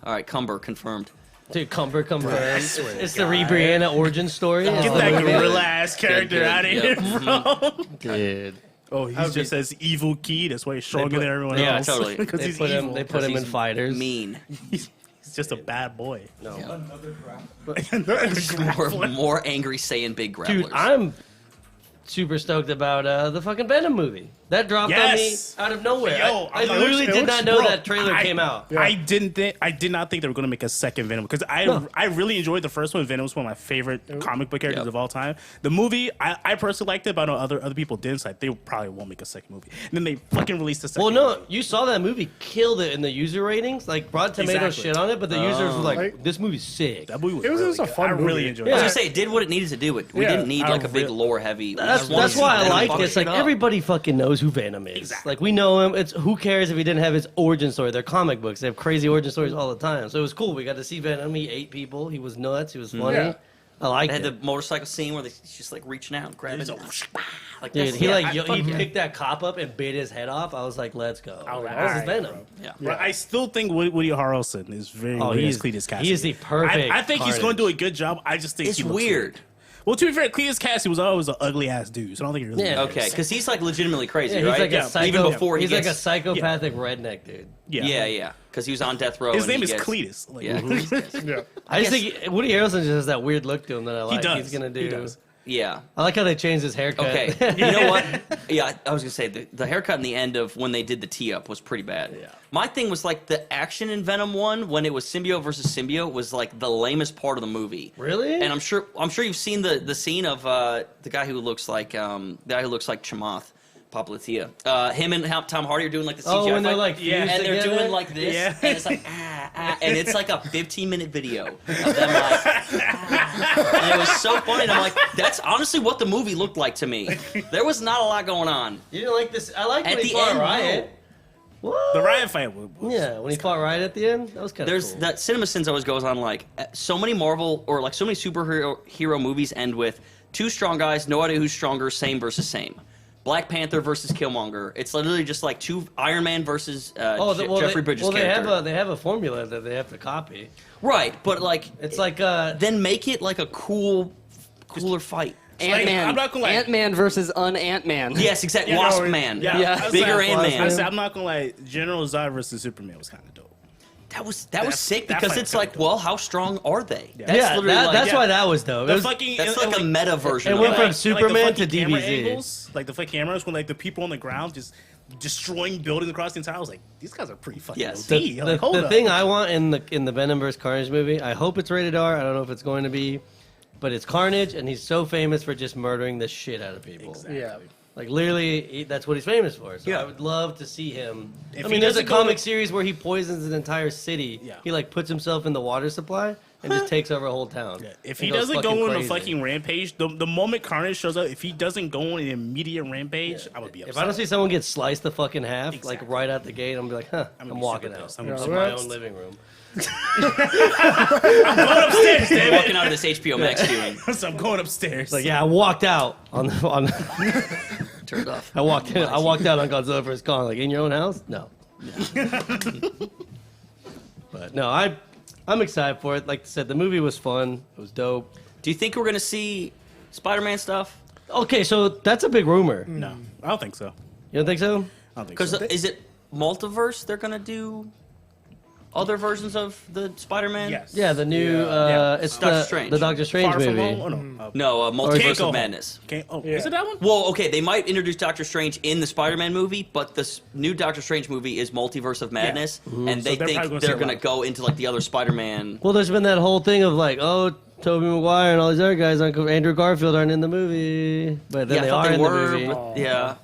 All right, Cumber confirmed. Dude, Cumber. It's the Brianna origin story. Get It's that the movie. gorilla ass character good. out of Yep. here, bro. Dude. Oh, he's just as evil key. That's why he's stronger put- than everyone yeah, else. totally. Because They he's put evil. him. They put him in He's fighters. Mean. He's just a bad boy. No. More angry Saiyan big grapplers. Dude, I'm super stoked about the fucking Venom movie. That dropped Yes! on me out of nowhere. Yo, I I'm like, literally it did looks- not know bro, that trailer came out. Yeah. I did not think they were going to make a second Venom because I really enjoyed the first one. Venom was one of my favorite comic book characters Yep. of all time. The movie, I personally liked it, but I know other people didn't. So they probably won't make a second movie. And then they fucking released the second. Well, no, movie. you saw that movie, killed it in the user ratings. Like, Rotten Tomatoes Exactly. shit on it, but the users were like, Like- this movie's sick. That movie was It was really a good. fun I really movie. enjoyed I was Yeah. it. gonna say it did what it needed to do. It. We Yeah, didn't need I like a big really- lore heavy. That's why I like this. Like, everybody. everybody fucking knows who Venom is. Exactly. Like, we know him. It's who cares if he didn't have his origin story? They're comic books. They have crazy origin stories all the time. So it was cool. We got to see Venom. He ate people. He was nuts. He was funny. Yeah. I liked They had it. the motorcycle scene where he's just like reaching out and grabbing. He's it. like, Like Dude, that's- he yeah, like I he fucking- picked that cop up and bit his head off. I was like, let's go. I was like, This is alright, Venom. Yeah. But I still think Woody Harrelson is very Oh, good he's- as Cletus Cassidy. he is the perfect I think he's going to do Carnage. a good job. I just think It's he looks weird. Well, to be fair, Cletus Cassidy was always an ugly ass dude, so I don't think he really. Yeah. matters. Okay, because he's like legitimately crazy, Yeah, he's right? like a psycho. Even before he's he like a gets, psychopathic redneck dude. yeah, because he was on death row. His and name he is gets- Cletus. Like, Yeah, Yeah. I just think Woody Harrelson just has that weird look to him that I like. does. He's gonna do. He does. yeah. I like how they changed his haircut. Okay, you know what? Yeah, I was gonna say the haircut in the end of when they did the tee up was pretty bad. Yeah. My thing was like the action in Venom 1 when it was symbiote versus symbiote was like the lamest part of the movie. Really? And I'm sure you've seen the scene of the guy who looks like Chamath. Papatia. Him and Tom Hardy are doing like the CGI Oh, when they're, fight. like, yeah, fused and they're together? doing like this, Yeah. and it's like and it's like a 15-minute video of them like, and it was so funny. And I'm like, that's honestly what the movie looked like to me. There was not a lot going on. You didn't like this? I like At when he the fought end, Riot. What? the riot fight was Yeah, when he fought Riot at the end, that was kind of There's cool. that CinemaSins always goes on like so many Marvel or like so many superhero movies end with two strong guys, no idea who's stronger, same versus same. Black Panther versus Killmonger. It's literally just like two Iron Man versus Jeffrey Bridges character. they have a formula that they have to copy. Right, but like It's like then make it like a cooler fight. Ant-Man. I'm not gonna lie. Ant-Man versus un-Ant-Man. Yes, exactly. Yeah, Wasp no, Man. Yeah, Yeah. I was Bigger like- Ant-Man. I said, I'm not gonna lie. General Zod versus Superman was kind of dope. That was That's- sick that because fight it's was like, kinda dope. well, how strong are they? Yeah. That's yeah, literally like that's yeah. why that was dope. It The was, fucking that's and like a meta version. it of went it. from the Superman to fucking camera DBZ. angles, like the fucking cameras when like the people on the ground just destroying buildings across the entire. I was like, these guys are pretty fucking Yes. OD. The, Like, hold the up. thing I want in the Venom vs Carnage movie, I hope it's rated R. I don't know if it's going to be, but it's Carnage, and he's so famous for just murdering the shit out of people. Yeah. Like literally, that's what he's famous for. So Yeah. I would love to see him. If I he mean, there's a doesn't go comic to- series where he poisons an entire city. Yeah. He like puts himself in the water supply and just takes over a whole town. Yeah, if And he goes doesn't go on crazy. a fucking rampage, the moment Carnage shows up, if he doesn't go on an immediate rampage, I would be upset. If I don't see someone get sliced the fucking half, Exactly. like right out the gate, I'm gonna be like, huh, I'm I'm gonna be walking super out. pissed. I'm I'm gonna in be my super own living room. upstairs, damn it. Walking out of this HBO Max viewing. So I'm going upstairs. Like, yeah, I walked out on Turn it off. I walked out on Godzilla vs Kong. Like, in your own house? No. But no, I'm excited for it. Like I said, the movie was fun. It was dope. Do you think we're gonna see Spider-Man stuff? Okay, so that's a big rumor. no, I don't think so. You don't think so? I don't think Because so. is it multiverse? They're gonna do other versions of the Spider-Man. Yes. Yeah, the new Yeah. it's Doctor the Strange. the Doctor Strange Far From movie. Home? Oh, no. No, Can't Multiverse Go of Home. Madness. Is it that one? Well, okay, they might introduce Doctor Strange in the Spider-Man movie, but this new Doctor Strange movie is Multiverse of Madness, and they So they're think probably gonna they're say gonna a lot. go into like the other Spider-Man. Well, there's been that whole thing of like, oh, Tobey Maguire and all these other guys, Andrew Garfield aren't in the movie, but then Yeah, I they thought are they in were, the movie. but yeah.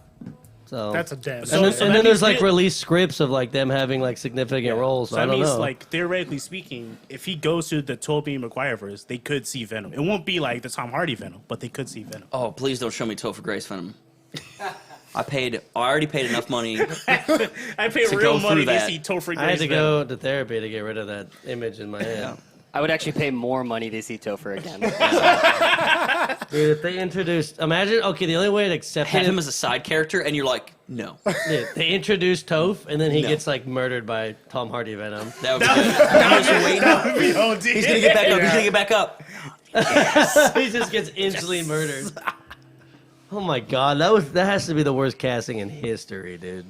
So That's a damn. So- and that then means there's like they- released scripts of like them having like significant roles. So So I that don't means, know. like, theoretically speaking, if he goes to the Tobey Maguire verse, they could see Venom. It won't be like the Tom Hardy Venom, but they could see Venom. Oh, please don't show me Topher Grace Venom. I already paid enough money. I paid To real go money through to that. see Topher Grace I had to Venom. go to therapy to get rid of that image in my head. I would actually pay more money to see Topher again. Dude, if they introduced, imagine, okay, the only way to accept Have it, him as a side character, and you're like, no. dude, they introduce Toph, and then he No. gets like murdered by Tom Hardy Venom. That would be good. I was waiting. Oh, dude. He's gonna get back up. He's gonna get back up. He just gets instantly murdered. Oh my god, that has to be the worst casting in history, dude.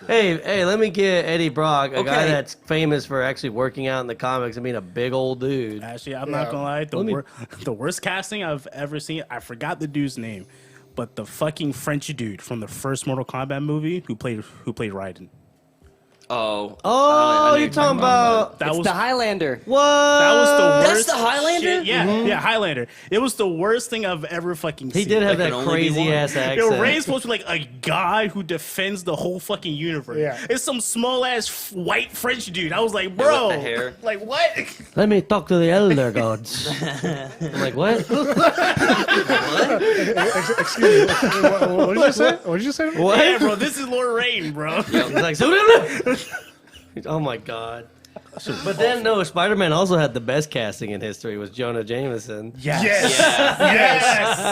Hey, let me get Eddie Brock, a guy Okay. that's famous for actually working out in the comics and being a big old dude. Actually, I'm not gonna lie. The worst casting I've ever seen. I forgot the dude's name, but the fucking French dude from the first Mortal Kombat movie who played Raiden. Oh. Oh, I you're talking about That It's was the Highlander. what? that was the That's worst. the Highlander? shit. Yeah, yeah, Highlander. It was the worst thing I've ever fucking seen. He did have There that can only be crazy one. ass Yo, accent. Ray's supposed to be like a guy who defends the whole fucking universe. Yeah. It's some small ass white French dude. I was like, bro, the hair. like what? Let me talk to the elder gods. I'm like, what? Excuse me. What did you say? What did you say? What? Yeah, bro, this is Lord Rain, bro. He's like, oh my god. But then, no, Spider-Man also had the best casting in history, was Jonah Jameson. Yes. Yes.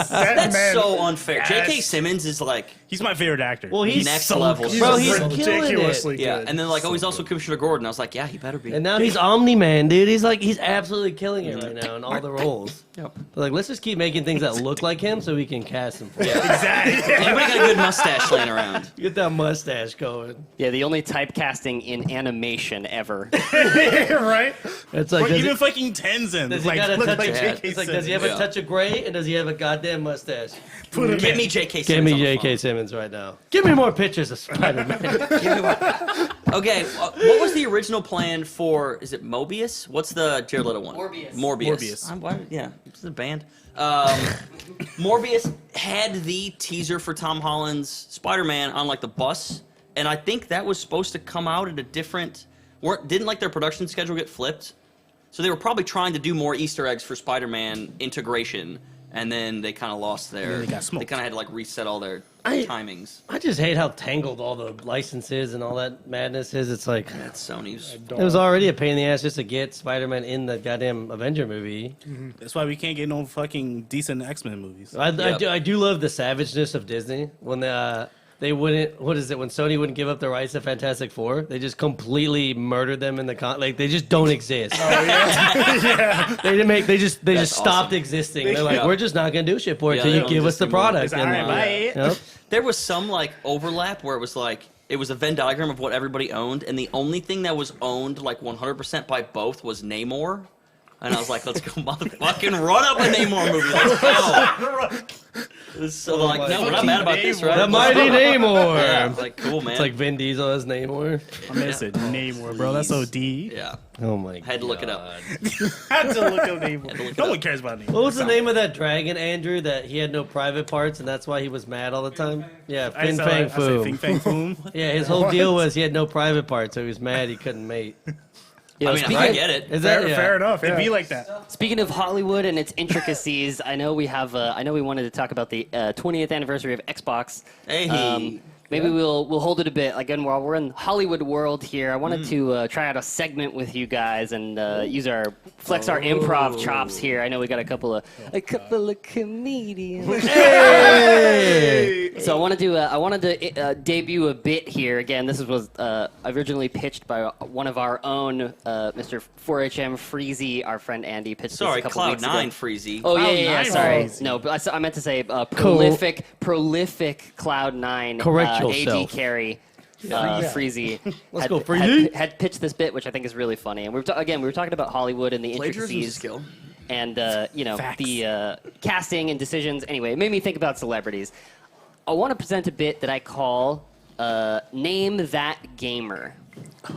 That That's man. so unfair. Yes. J.K. Simmons is like, He's my favorite actor. Well, he's Next so level. good. Bro, He's he's killing it. ridiculously yeah. good. And then like, oh, he's also Commissioner Gordon. I was like, yeah, he better be. And now he's Omni-Man, dude. He's absolutely killing it right now in all the roles. Yep. But like, let's just keep making things that look like him so we can cast him for it. exactly. Anybody got a good mustache laying around? Get that mustache going. Yeah, the only typecasting in animation ever. Right? It's like, Or does, even he, fucking Tenzin. does he Like, got a look touch like of, J.K. it's like, does he have a Yeah. touch of gray and does he have a goddamn mustache? Give me J.K. Give Simmons. me on the J.K. phone. Simmons right now. Give me more pictures of Spider-Man. Okay, what was the original plan for? Is it Mobius? What's the Jared Leto one? Morbius. Morbius. Yeah, it's a band. Morbius had the teaser for Tom Holland's Spider-Man on like the bus, and I think that was supposed to come out at a different. Didn't like their production schedule get flipped? So they were probably trying to do more Easter eggs for Spider-Man integration, and then they kind of lost their. they got smoked. They kind of had to like reset all their I- timings. I just hate how tangled all the licenses and all that madness is. It's like, That's Sony's. it was already a pain in the ass just to get Spider-Man in the goddamn Avenger movie. That's why we can't get no fucking decent X-Men movies. I do love the savageness of Disney when they wouldn't. What is it? When Sony wouldn't give up the rights to Fantastic Four, they just completely murdered them in the like they just don't exist. They didn't make. They just stopped awesome. existing. They're like, Yeah. we're just not gonna do shit for it Yeah, until they you don't give us just the do more. product. It's all right, bye. Yep. There was some like overlap where it was like it was a Venn diagram of what everybody owned, and the only thing that was owned like 100% by both was Namor. And I was like, let's go motherfucking run up a Namor movie. Let's go. So like, no, we're not mad about this, right? The mighty Namor. Yeah, it's like cool, man. It's like Vin Diesel as Namor. I miss it. Namor, bro. That's so deep. yeah, Oh my god. had to look it up. I had to look up to Namor. look it No up. one cares about Namor. What was the name of that dragon, Andrew, that he had no private parts and that's why he was mad all the time? Yeah, I Fin said, Fang I said Fin Foom. Fang Foom. Yeah, his whole deal was he had no private parts, so he was mad he couldn't mate. You know, I mean, speaking, I get it. Is that Fair enough. It'd Yeah. be like that. speaking of Hollywood and its intricacies, I know we have. I know we wanted to talk about the 20th anniversary of Xbox. Hey. Maybe we'll hold it a bit. Again, while we're in Hollywood world here, I wanted to try out a segment with you guys and use our flex our improv chops here. I know we got a couple of comedians. So I wanted to debut a bit here. Again, this was originally pitched by one of our own, Mr. 4HM Freezy. Our friend Andy pitched Sorry, this a couple Cloud weeks ago. 9 Freezy. Oh yeah, Cloud9 sorry. Freezy. No, but I meant to say prolific Cloud9. Correct AD yourself. carry. Freezy. Let's had, go, Freezy. Had pitched this bit, which I think is really funny. And we were talking about Hollywood and the Plagiarism intricacies skill. and Facts. the casting and decisions. Anyway, it made me think about celebrities. I want to present a bit that I call Name that gamer.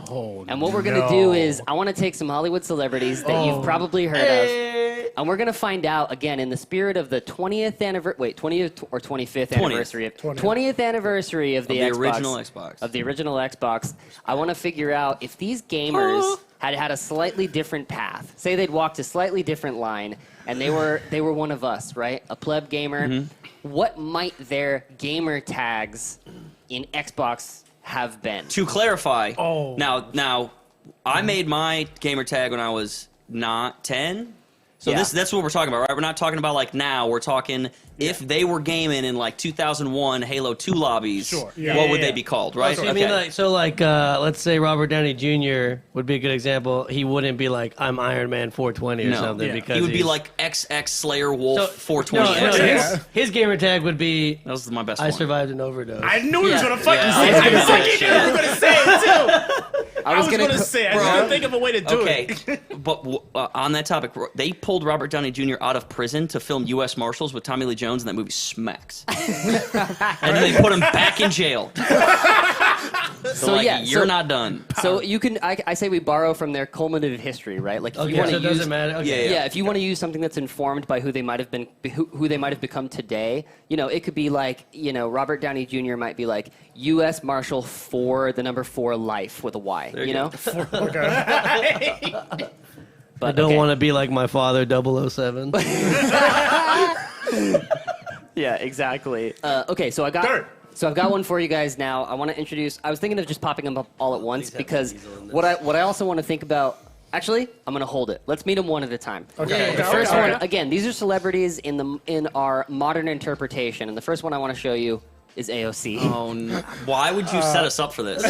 Oh, And what we're going to do is, I want to take some Hollywood celebrities that you've probably heard of. And we're going to find out, again, in the spirit of the 20th anniversary, 20th or 25th anniversary of 20th anniversary of the Xbox, original Xbox. Of the original Xbox. I want to figure out if these gamers had a slightly different path. Say they'd walked a slightly different line, and they were one of us, right? A pleb gamer. What might their gamer tags in Xbox have been? To clarify, now I made my gamer tag when I was not 10. So Yeah. that's what we're talking about, right? We're not talking about like now. We're talking if they were gaming in like 2001 Halo 2 lobbies, Sure. what would they be called, right? So you mean like let's say Robert Downey Jr. would be a good example. He wouldn't be like I'm Iron Man 420 or No. something Yeah. because He would be he's- like XX Slayer Wolf 420. No, XX. his gamer tag would be That was my best I one. survived an overdose. I knew he was Yeah. gonna fucking Yeah, say I it. was I gonna fucking say knew he was gonna say it too. I was gonna say it. I just couldn't think of a way to do it. But on that topic, they pulled Robert Downey Jr. out of prison to film U.S. Marshals with Tommy Lee Jones, and that movie smacks. And then they put him back in jail. So like, yeah, you're so- not done. So you can, I say we borrow from their culminative history, right? Like if you Okay, want so to it use, doesn't matter. Okay. Yeah. if you want to use something that's informed by who they might have been, who they might have become today, it could be like, Robert Downey Jr. might be like U.S. Marshal for the number 4 life with a Y, There you go. Okay. But I don't okay. want to be like my father 007. Yeah, exactly. Okay, so I've got one for you guys now. I want to introduce. I was thinking of just popping them up all at once because what I also want to think about. Actually, I'm gonna hold it. Let's meet them one at a time. Okay. The first one, again, these are celebrities in our modern interpretation, and the first one I want to show you is AOC. Oh, no. Why would you set us up for this?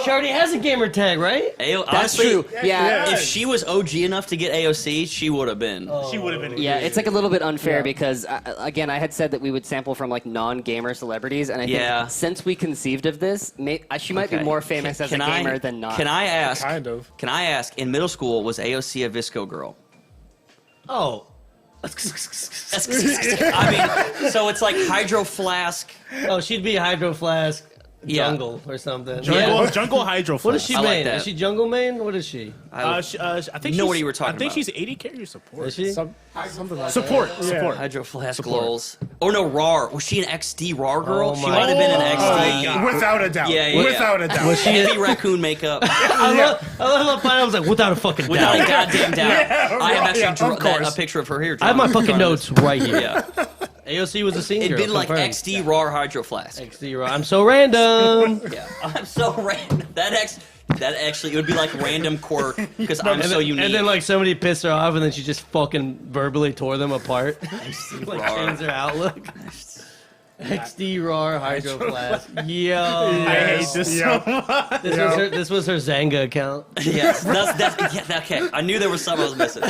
She already has a gamer tag, right? That's Honestly, true. Yeah. If she was OG enough to get AOC, she would have been. She would have been. Yeah, it's like a little bit unfair because, again, I had said that we would sample from like non-gamer celebrities, and I think since we conceived of this, she might be Okay. more famous as a gamer than not. Can I ask? Kind of. Can I ask? In middle school, was AOC a Visco girl? Oh. I mean, so it's like Hydro Flask. Oh, she'd be Hydro Flask Yeah. Jungle or something. Jungle Hydro. What is she I like main? that. Is she Jungle main? What is she? I think know she's, what you were talking I think about. she's 80 carry support. Is she? Something like Support. that. Support. Hydro Flask Lols. Oh no, RAR. Was she an XD RAR girl? Oh She my might have been an XD. God. Without a doubt. Yeah. Without a doubt. Heavy raccoon makes I love Pinal. I was like, without a fucking without a doubt. goddamn doubt. I have actually yeah, of course. a picture of her here. I have my John. fucking notes right here. Yeah. AOC was a singer. It'd been like confirmed. XD RAR Hydro Flask. XD raw. I'm so random. Yeah. I'm so random. That actually, it would be like random quirk because I'm so unique. And then like somebody pissed her off, and then she just fucking verbally tore them apart. Like RAR. changed her outlook. XD raw Hydro Flask. Yo, I hate this so much. This was her Zanga account. Yes, yeah, okay. I knew there was something I was missing.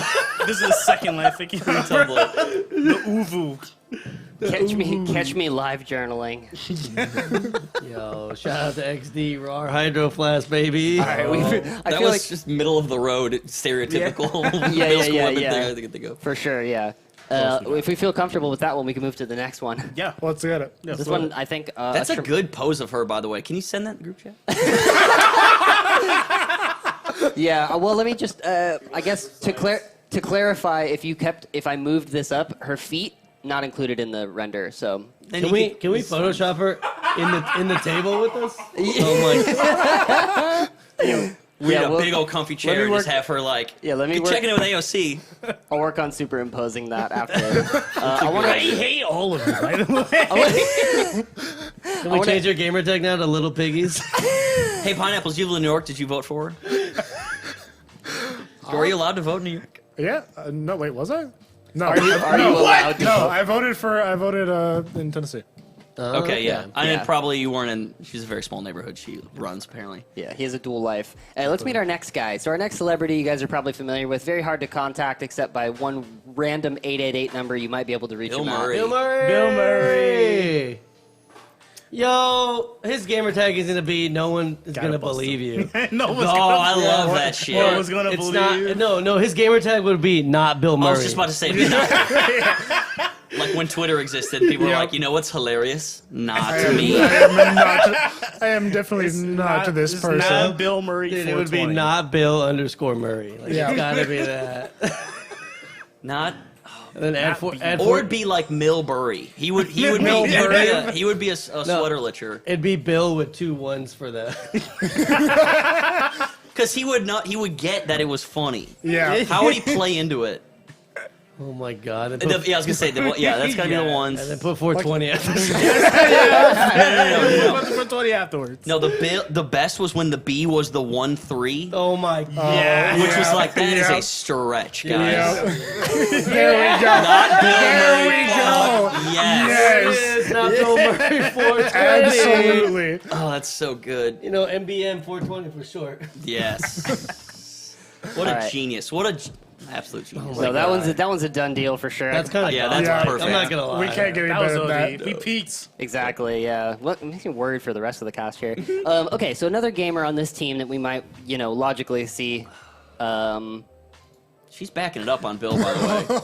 This is the second life I can Tumblr. The Uvu. Catch me live journaling. Yo, shout out to XD raw Hydro Flask, baby. I That feel was like just middle of the road, stereotypical Yeah, middle school yeah, women yeah. thing I could think of. for sure, yeah. If we feel comfortable with that one, we can move to the next one. Yeah. Let's get it. This one, I think. That's a good pose of her, by the way. Can you send that in the group chat? Yeah. Well, let me just. I guess to clarify, if I moved this up, her feet not included in the render. So Then Can you we Photoshop her in the table with us? Oh my! We Yeah, had a we'll- big old comfy let chair me and just work- have her like, Yeah, let me "Good work- checking in with AOC. I'll work on superimposing that after. I want I to. hate all of them, by the way. Can we change your gamer tag now to Little Piggies? Hey, Pineapples, you live in New York. Did you vote for her? Were you allowed to vote in New York? Yeah. No, wait, was I? No. Are you allowed to No, vote? I voted in Tennessee. Okay, yeah. I mean, Yeah. probably you weren't in. She's a very small neighborhood. She runs apparently. Yeah, he has a dual life. Let's meet our next guy. So our next celebrity you guys are probably familiar with. Very hard to contact except by one random 888 number. You might be able to reach Bill him out. Murray. Bill Murray. Bill Murray. Yo, his gamer tag is gonna be no one is Gotta gonna bust believe you. No one's Oh, gonna I love that shit. No one's gonna It's believe not. you. No, his gamer tag would be not Bill Murray. I was just about to say. Like when Twitter existed, people were Yep. like, you know what's hilarious? Not I me. am definitely not this It's person. not Bill Murray. Dude, it would be 420. not Bill_Murray. Like, Yeah. It's gotta be that. Not. And then add Or it'd be like Milbury. He would be a sweater licher. It'd be Bill with 2 1s for the. Because he would get that it was funny. Yeah. How would he play into it? Oh my god. And I was gonna say, that's gotta be the ones. And then put 420 after. No. 420 afterwards. No, the best was when the B was the 1-3, Oh my god. Yeah. which was like that is Yeah. a stretch, guys. Yeah. There we go. Not Bill There Murray. we go. Yes. Yes. Not Bill Murray 420. Absolutely. Oh, that's so good. You know, MBM 420 for short. Yes. What a Alright. genius. What a absolute genius. So that one's a done deal for sure. That's kind of Yeah, that's Yeah. perfect. I'm not gonna lie. We can't get any That was better than OD. that. We peaked. Exactly, yeah. What makes me worried for the rest of the cast here? Okay, so another gamer on this team that we might, logically see, She's backing it up on Bill, by the way.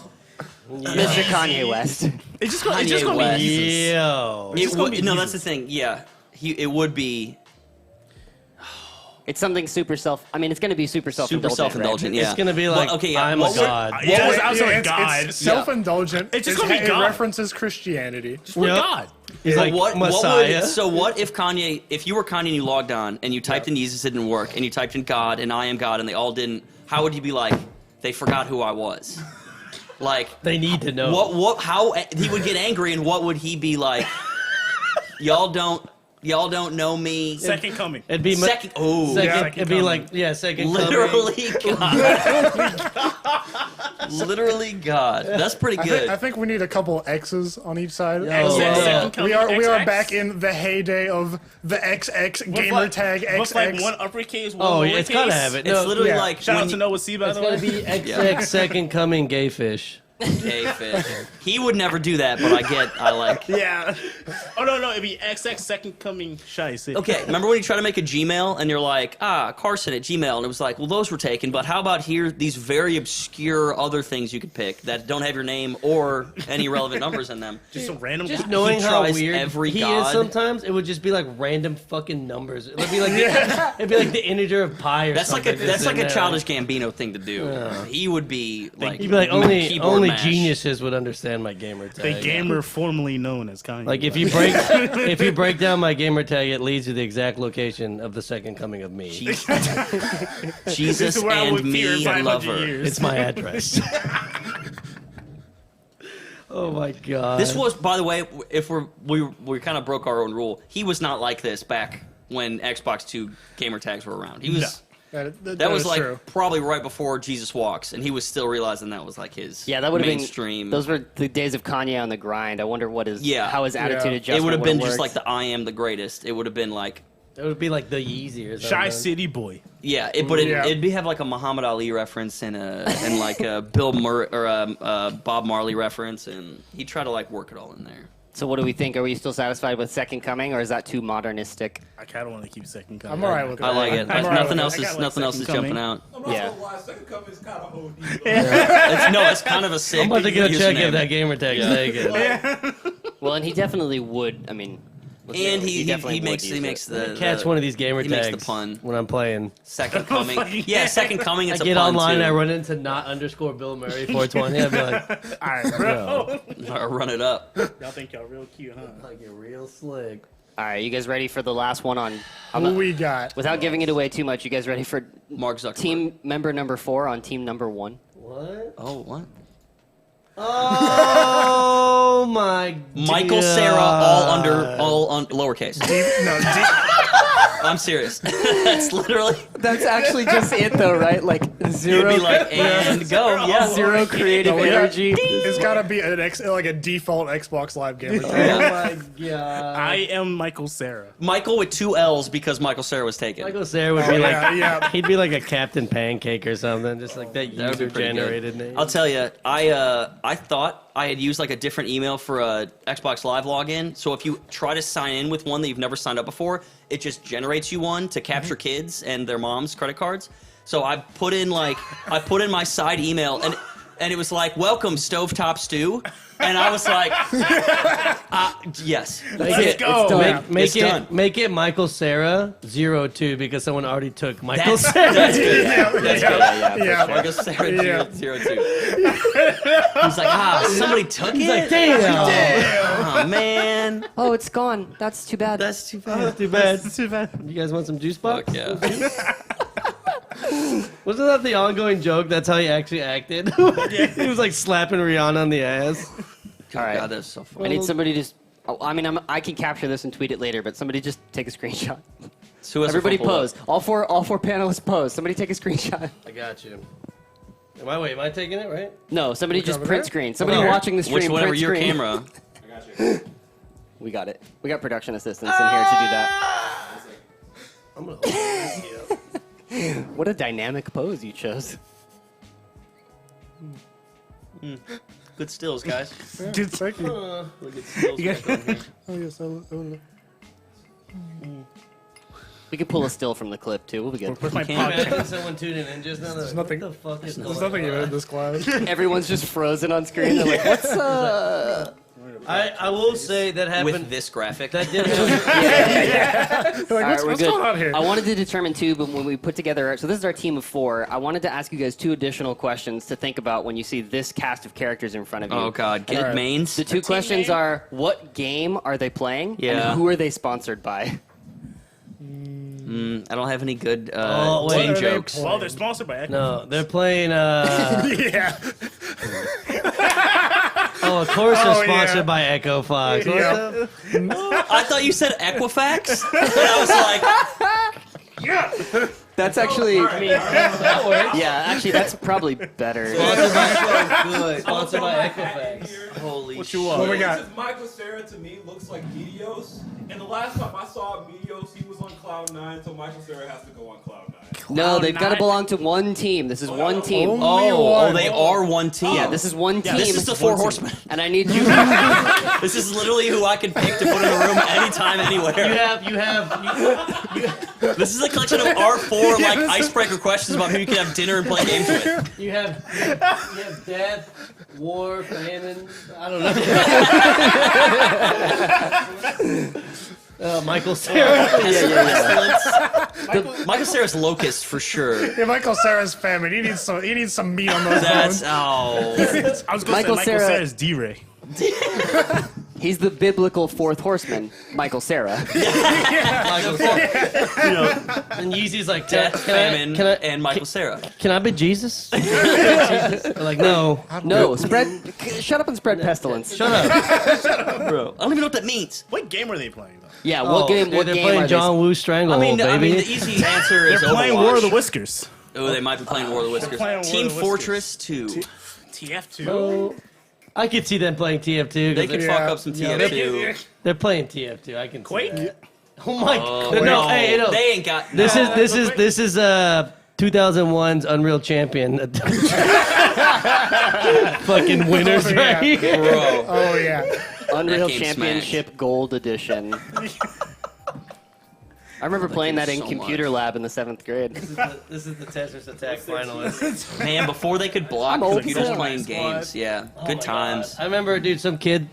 Mr. Kanye West. It's just gonna Kanye West. be Jesus. Yo. It would, no, that's the thing. Yeah, it would be It's something super it's going to be super self-indulgent. super self-indulgent. right? Yeah, It's gonna be like, Well, okay, yeah, I'm a what would- god. Yeah, What- I was like, it's God. self-indulgent. It's just gonna be It God. references Christianity. We're Yep. God. He's like what Messiah. what if Kanye, if you were Kanye and you logged on and you typed in Jesus, it didn't work, and you typed in God and I am God and they all didn't, how would you be like, they forgot who I was? Like, They need to know. how he would get angry and what would he be like? Y'all don't know me. Second coming. It'd be Second, oh, Second, Second it'd be coming. like second coming. literally God. Literally God. That's pretty good. I think we need a couple X's on each side. Oh, Second yeah. coming, We are XX. back in the heyday of the XX Gamertag What's like XX. one uppercase, one Oh, lowercase? yeah, it's gotta have it. It's No, literally yeah. like Shout out when to Noah C, by It's the gonna way. be XX second coming gay fish. gay fish. He would never do that, but I like. Yeah. Oh, no, it'd be XX second coming Shice. Okay, remember when you try to make a Gmail and you're like, Carson at Gmail, and it was like, well, those were taken, but how about here these very obscure other things you could pick that don't have your name or any relevant numbers in them? Just some random Just guy. knowing how tries weird every he god. is sometimes, it would just be like random fucking numbers. It'd be like it'd be like the integer of pi or That's like something. that's just like in a there. childish Gambino thing to do. He would be like, He'd be like only keyboard mash. geniuses would understand my gamer tag. The gamer formerly known as Kanye. Like if you break down my gamer tag, it leads to the exact location of the second coming of me. Jesus This is where I would and fear in me 500 lover. years. It's my address. Oh my god. This was, by the way, if we kind of broke our own rule. He was not like this back when Xbox 2 gamer tags were around. He was. That was is like true. probably right before Jesus Walks, and he was still realizing that was like his Yeah, that would have been mainstream. Those were the days of Kanye on the grind. I wonder Yeah. how his attitude Yeah. adjustment it would have been would've just like worked. the I am the greatest. It would have been like, It would be like the Yeezy or something. Shy City Boy. yeah, Yeah. it'd be have like a Muhammad Ali reference and like a Bill Murray or a Bob Marley reference, and he tried to like work it all in there. So what do we think? Are we still satisfied with Second Coming, or is that too modernistic? I kind of want to keep second coming. I'm alright with I that. like it. I'm alright Nothing with else I got, is like, nothing else is Second jumping Coming. out. I'm not Yeah. gonna lie, second coming is kind of OD. It's kind of a sick. I'm about to go check username. if that gamer tag is taken. Well, and he definitely would. I mean, let's And say, he definitely would makes use it. Catch one of these gamer he tags makes the pun. when I'm playing. Second coming. Yeah, second coming. I It's a get pun online too. and I run into not underscore Bill Murray 420. I'd be like, All right, bro. Or run it up. Y'all think y'all real cute, huh? like you're real slick. All right, you guys ready for the last one on? Who we got? Without giving it away too much, you guys ready for Mark Zuckerberg. team member number 4 on team number 1? What? Oh, what? Oh my Michael God. Cera, all on lowercase. I'm serious. That's literally. That's actually just it, though, right? Like You'd zero, be like, and go. Yeah. zero creative energy. It's gotta be like a default Xbox Live gamer Oh tag. my God. I am Michael Cera. Michael with 2 L's because Michael Cera was taken. Michael Cera would be like, yeah. he'd be like a Captain Pancake or something, just like that That would be pretty user-generated good. name. I'll tell you, I thought I had used like a different email for a Xbox Live login. So if you try to sign in with one that you've never signed up before, it just generates you one to capture kids and their moms' credit cards. So I put in my side email, and and it was like, "Welcome, Stovetop Stew," and I was like, "Yes, Let's go. It's done. Make it Michael Sarah 02 because someone already took Michael Sarah. That's good. Yeah. Marcus Sarah Yeah. 02. He's like, somebody took it. Like, damn. Oh man, Oh, it's gone. That's too bad. that's too bad. Too bad. Too bad. You guys want some juice box? Fuck yeah. Wasn't that the ongoing joke? That's how he actually acted. He was like slapping Rihanna on the ass. All right. God, that's so I funny. need somebody to just. Oh, I mean, I can capture this and tweet it later, but somebody just take a screenshot. So who has a Everybody phone pull pose. up? All four panelists pose. Somebody take a screenshot. I got you. Am I taking it, right? No, somebody just over print there? screen. Somebody Oh. watching the stream. Which whatever print your screen. camera. I got you. We got it. We got production assistants in here to do that. I'm gonna hold this here. What a dynamic pose you chose. Good stills, guys. Good, thank you. Look at stills. You back on here. Oh, yes, We could pull a still from the clip too. We'll be good. Where's my Can't podcast? Imagine someone tuning in just now. There's nothing- What the fuck is There's going nothing even on? in this class. Everyone's just frozen on screen. They're like, "What's up?" I will say that happened. With this graphic. That did happen. Like, All right, what's we're good. going on here? I wanted to determine too, but when we put together, so this is our team of 4. I wanted to ask you guys 2 additional questions to think about when you see this cast of characters in front of you. Oh God, get Alright. mains. The 2 questions are: what game are they playing? Yeah. And who are they sponsored by? I don't have any good Oh, wait. teen What are they jokes. Well, they're sponsored by Echo. No, they're playing. Yeah. Oh, of course they're Oh, sponsored yeah. by Echo Fox. What Yeah. the- I thought you said Equifax. And I was like, That's actually, That works. yeah, actually, that's probably better. Sponsored by Equifax. holy shit. What we got? Since Michael Sarah to me looks like Meteos, and the last time I saw Meteos, he was on Cloud 9, so Michael Sarah has to go on Cloud 9. No, they've got to Nine. belong to one team. This is one team. Only Oh, one. they are one team. Yeah, this is one team. This is the 4 Horsemen. And I need you. This is literally who I can pick to put in a room anytime, anywhere. You have. This is a collection of our 4 like icebreaker questions about who you can have dinner and play games with. You have death, war, famine. I don't know. Michael Sarah. Pestilence. Michael Sarah's locust for sure. Yeah, Michael Sarah's famine. He needs some meat on those That's bones. oh. I was going to say Michael Michael Cera- Sarah's D-Ray. He's the biblical 4th horseman, Michael Sarah. Michael Sarah. And Yeezy's like, Death, famine, and Michael Sarah. Can I be Jesus? Jesus? They're like, no. No, shut up and spread pestilence. Shut up. Bro, I don't even know what that means. What game are they playing, though? Yeah, what game? What they're game playing are John Woo Stranglehold, baby. I mean, the easy answer is They're playing Overwatch. War of the Whiskers. Oh, they might be playing War of the Whiskers. playing War of Team the Whiskers. Fortress 2. TF2. Oh, I could see them playing TF2. They 'cause could they're, fuck up some TF2. they're playing TF2. I can see Quake? that. Oh my Oh, god! No, hey, no. They ain't got. This is 2001's Unreal Champion. Fucking winners Oh, yeah. right here. Bro. Oh yeah. Unreal game Championship Gold Edition. I remember playing that in so computer lab in the 7th grade. This is the Tetris Attack finalist. Man, before they could block, I'm old computers as playing hell. games. Yeah, good times. I remember, dude, some kid.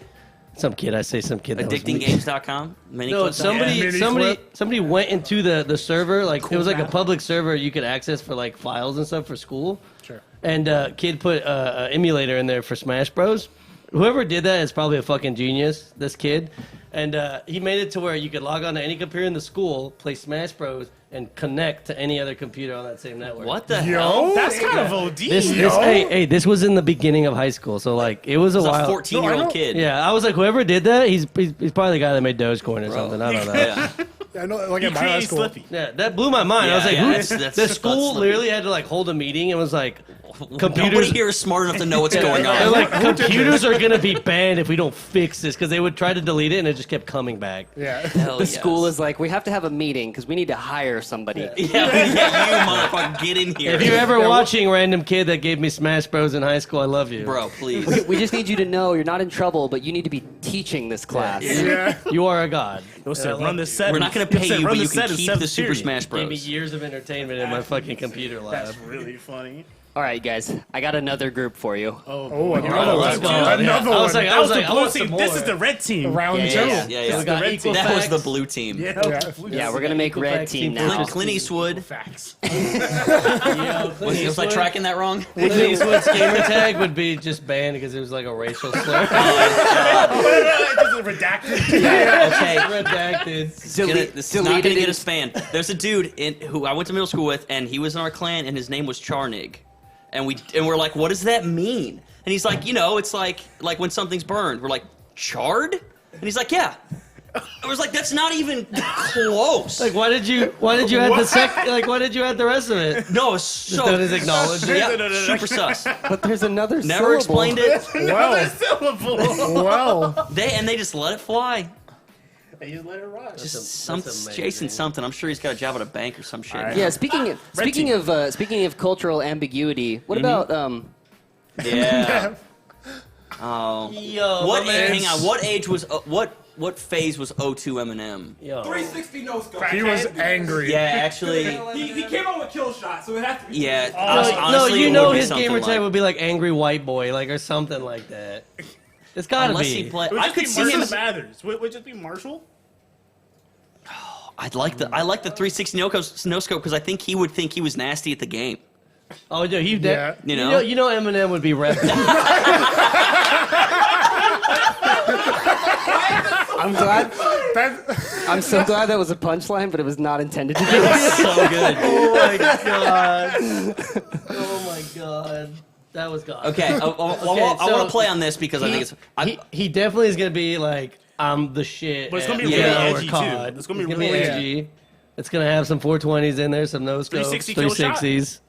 I say some kid. that was me. Addictinggames.com. No, somebody went into the server, like it was like a public server you could access for like files and stuff for school. Sure. And kid put an emulator in there for Smash Bros. Whoever did that is probably a fucking genius. This kid, and he made it to where you could log on to any computer in the school, play Smash Bros, and connect to any other computer on that same network. What the hell? Yo. That's kind of OD. This was in the beginning of high school, so like it was a It's a while. 14-year-old kid. Yeah, I was like, whoever did that, he's probably the guy that made Dogecoin or something. I don't know. Yeah. I know. Like You at my high created school. Slippy. Yeah, that blew my mind. I was like, Yeah, who? yeah, that's The school Slippy. literally had to like hold a meeting and was like, Nobody computers. here is smart enough to know what's going They're on. like, computers are gonna be banned if we don't fix this because they would try to delete it and it just kept coming back. Yeah. Hell The yes. school is like, we have to have a meeting because we need to hire somebody. Yeah, you motherfucker, get in here. If you're ever watching random kid that gave me Smash Bros in high school, I love you, Bro, please. We just need you to know you're not in trouble, but you need to be teaching this class. Yeah. You are a god. No, sir, I love run the set. We're not going to pay Sir, you, run but the you set can in keep seventh the Super period. Smash Gave me Bros. years of entertainment in my fucking computer lab. That's really funny. All right, guys, I got another group for you. Oh, Another one. Another I was one. like, That was the I blue want team. some This more. is the red team. Round Yeah, two. yeah, Yeah, We got yeah. equal That was facts. the blue team. Yeah, we're gonna make Equal red facts, team Team now. Clint Eastwood. Facts. Was I tracking that wrong? Clint Eastwood's gamer tag would be just banned because it was like a racial slur. It doesn't redacted. Okay. Redacted. This is not gonna get us banned. There's a dude who I went to middle school with, and he was in our clan, and his name was Charnig, and we're like, what does that mean? And he's like, it's like when something's burned. We're like, charred? And he's like, yeah. I was like, that's not even close. Like, why did you add why did you add the rest of it? No, it's so That is acknowledged. yeah, super sus. But there's another Never explained it. Well, They just let it fly. They just let it ride. Just that's amazing. chasing something. I'm sure he's got a job at a bank or some shit. Alright. Yeah, speaking of cultural ambiguity, what about Yeah. Oh. Yo, What? my man's- Hang on. What age was what phase was O2 Eminem? Yo. 360 no scope. he was angry. Yeah, actually. He came out with kill shot, so it has to be. Yeah. No, honestly, you it know would be his something gamer tag like- would be like angry white boy, like or something like that. It's gotta Unless be. he played. It would I just could be see him. Marshall Mathers. Would just be Marshall? I like the 360 no scope because I think he would think he was nasty at the game. Oh, yeah, Yeah. You know? you know Eminem would be rep. I'm glad. That, I'm so glad that was a punchline, but it was not intended to be. So good. Oh my god. Oh my god. That was god. Okay. I so want to play on this because I think it's. He definitely is gonna be like, I'm the shit. But it's gonna be at really Yellow or edgy, too. COD. It's gonna be really edgy. It's gonna have some 420s in there, some no scopes, 360 kill shot? 360s.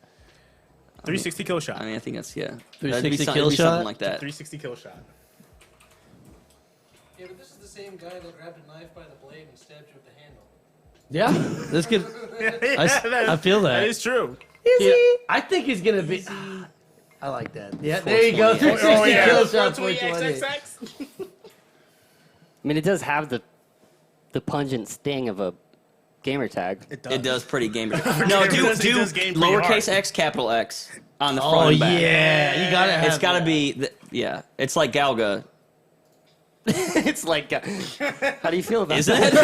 360 kill shot. I mean, I think that's 360 That'd kill be shot? something like that. 360 kill shot. Yeah, but this is the same guy that grabbed a knife by the blade and stabbed you with the handle. Yeah, this could. I feel that. That is true. Yeah, I think he's gonna be. I like that. Yeah, there you go. 420. 360 yeah. kill shot, 420 420. XXX. I mean, it does have the pungent sting of a gamer tag. It does pretty gamer. No, It does do game pretty lowercase hard. x, capital X on the front Oh and back. yeah, you gotta have. It's got to that. be. Yeah, it's like Galga, It's like, how do you feel about isn't that? it?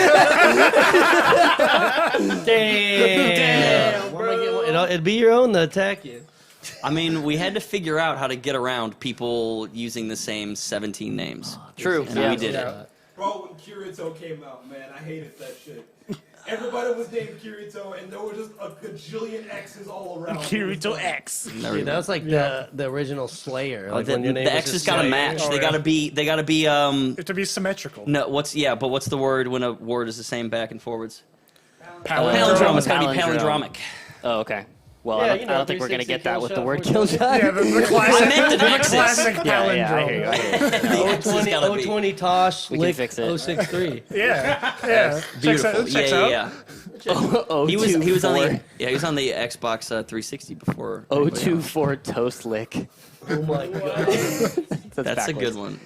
Damn, bro. It'd be your own to attack you. I mean, we had to figure out how to get around people using the same 17 names. True. And Yeah. we did Yeah. it. Bro, when Kirito came out, man, I hated that shit. Everybody was named Kirito, and there were just a gajillion X's all around. Kirito X. Dude, that was like the original Slayer. Like the when your name the was X's just got to Slayer. match. Oh, They yeah. got to be. They got to be. it to be symmetrical. No, what's the word when a word is the same back and forwards? Palindrome. Palindrome. It's got to be Palindrome. palindromic. Oh, okay. Well, Yeah, I don't, you I know, don't think we're gonna 360 get that kill with the shot, word 420. kill shot. Yeah, the classic, I meant the the Nexus. classic Yeah, I hear you. palindrome. I hear you. The X has gotta be. 020 Tosh, We can lick fix it. 063. Yeah, yeah. Beautiful. Checks out. Yeah. Oh, He was on the Xbox 360 before. anybody else. 024 toast lick. Oh my god. That's a backwards. good one.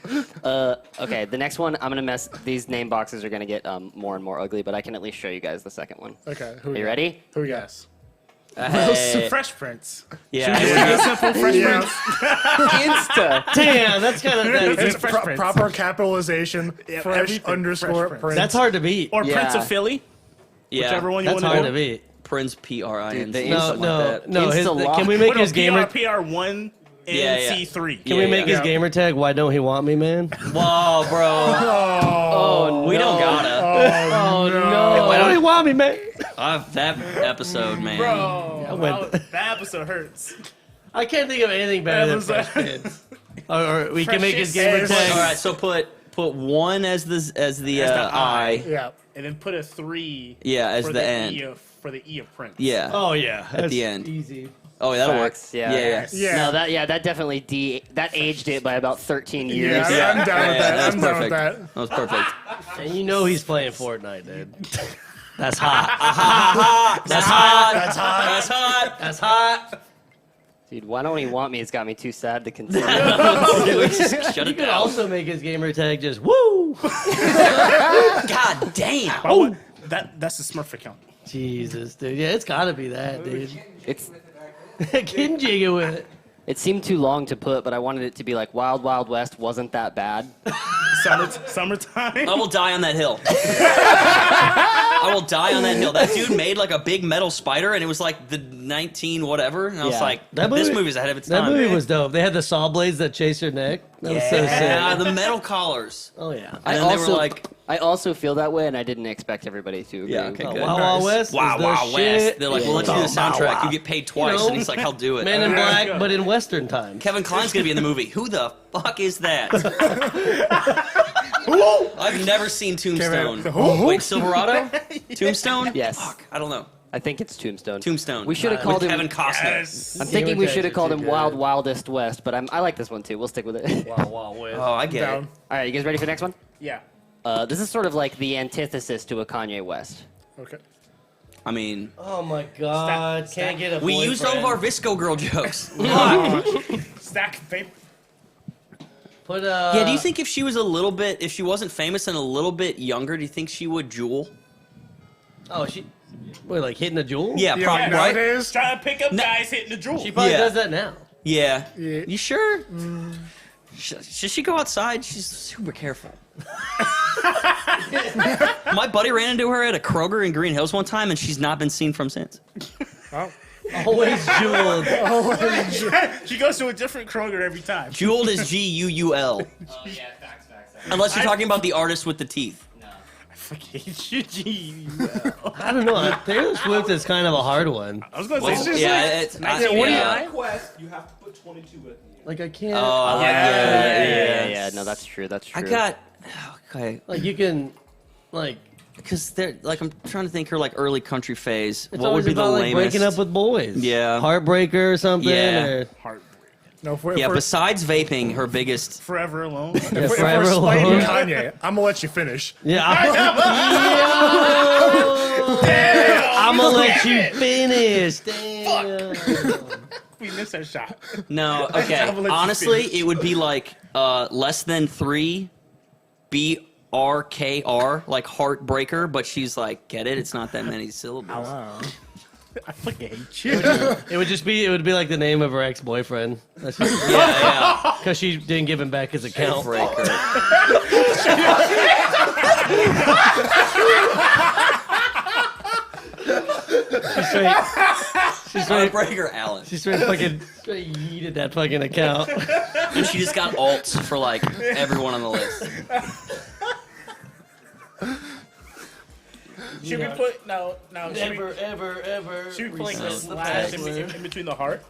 Okay, the next one, I'm gonna mess. These name boxes are gonna get more and more ugly, but I can at least show you guys the second one. Okay, Are you ready? Who we got? Hey. Fresh Prince. Yeah. Simple Fresh Yeah. Prince. Insta. Damn, that's kind of It's It's Fresh Prince. proper capitalization. Fresh everything, underscore Fresh Prince. Prince. that's hard to beat. Or Yeah. Prince of Philly. Yeah. Whichever one you That's want hard to to do. beat. Prince PRIN. Dude, the No, Something no, like no. His, Insta-lock. can we make his PR, gamer? PR1 and Yeah, yeah. C3. Can we make his yeah. gamer tag? Why don't he want me, man? Whoa, bro. Oh, We don't gotta. Oh no! Why don't he want me, man? That episode, man. Bro, I went- that episode hurts. I can't think of anything better than That was- Fresh Prince. Or we can make his Freshest gamer as- tag. All right, so put one as the I. Yeah. And then put a 3 Yeah, as for the end. for the E of Prince. Yeah. Oh yeah, At the end. easy. Oh, that'll work. Facts, yeah. Yeah. Yeah. No, that definitely that aged it by about 13 years. Yeah, I'm down with that. That was I'm down with perfect. that. That was perfect. And you know he's playing Fortnite, dude. That's hot. That's hot. That's hot. That's hot. That's hot. Dude, why don't he want me? It's got me too sad to continue. Shut You it could down. also make his gamer tag just woo. God damn. Oh, that's the Smurf account. Jesus, dude. Yeah, it's gotta be that, dude. It's Getting jiggy with it. It seemed too long to put, but I wanted it to be like Wild Wild West wasn't that bad. Summertime. I will die on that hill. I will die on that hill. That dude made like a big metal spider, and it was like the 19 whatever, and I was Yeah. like, That this movie- movie's ahead of its That time. movie was dope. They had the saw blades that chase your neck. That was so Yeah, sick. the metal collars. Oh yeah. And then they were like, I also feel that way, and I didn't expect everybody to agree. Yeah, okay, good. Wild Wild West. Wow, is the wow, West. shit. They're like, we'll let you do the Wow, soundtrack. wow. You get paid twice. know, And he's like, I'll do it. Men in Black, but in Western times. Kevin Kline's going to be in the movie. Who the fuck is that? I've never seen Tombstone. Wait, Silverado? Tombstone? Yes. Fuck, I don't know. I think it's Tombstone. Tombstone. We should have With called him. Kevin Costner. Yes. I'm thinking we Gamertags should have are called too him good. Wild Wildest West, but I like this one too. We'll stick with it. Wow, wow, West. Oh, I get Down. it. All right, you guys ready for the next one? Yeah. This is sort of like the antithesis to a Kanye West. Okay. I mean, Oh my God! Can't get a we used all of our boyfriend. Visco Girl jokes. Stack of paper. Put Yeah, do you think if she was a little bit, if she wasn't famous and a little bit younger, do you think she would jewel? Oh, she. Wait, like hitting the jewel? Yeah, Yeah, probably, right? nowadays, Trying to pick up guys hitting the jewel. She probably Yeah. does that now. Yeah. Yeah. You sure? Should she go outside? She's super careful. My buddy ran into her at a Kroger in Green Hills one time, and she's not been seen from since. oh, Always jeweled. She goes to a different Kroger every time. Jeweled is G-U-U-L. Oh yeah, facts. Unless you're talking about the artist with the teeth. I don't know. Taylor Swift is kind of a hard one. I was going to Well, say, yeah, it's, what do you- yeah. Quest, you have to put 22 at the end. Like I can't. Oh, I like that. Yeah. No, that's true. That's true. I got, okay, Like you can, like because they're, like, I'm trying to think her, like, early country phase. it's What would always be the about like lamest? breaking up with boys. Yeah. Heartbreaker or something. Yeah. Or, heartbreak. no, if we're, Yeah, if we're, besides vaping, her biggest... Forever alone. if we're Forever spiting Alone. Kanye, I'm gonna let you finish. yeah. I'm gonna let you finish. Damn. We missed our shot. No, I'm okay. gonna let you Honestly, finish. it would be like less than 3 BRKR, like Heartbreaker, but she's like, get it? It's not that many syllables. I fucking hate you. It would be like the name of her ex-boyfriend. That's just, Yeah, because she didn't give him back his account. Breaker. She's straight Heartbreaker Allen. She straight yeeted that fucking account. And she just got alts for like everyone on the list. Should we put Ever. should we put like reset this the slash password. in between the heart?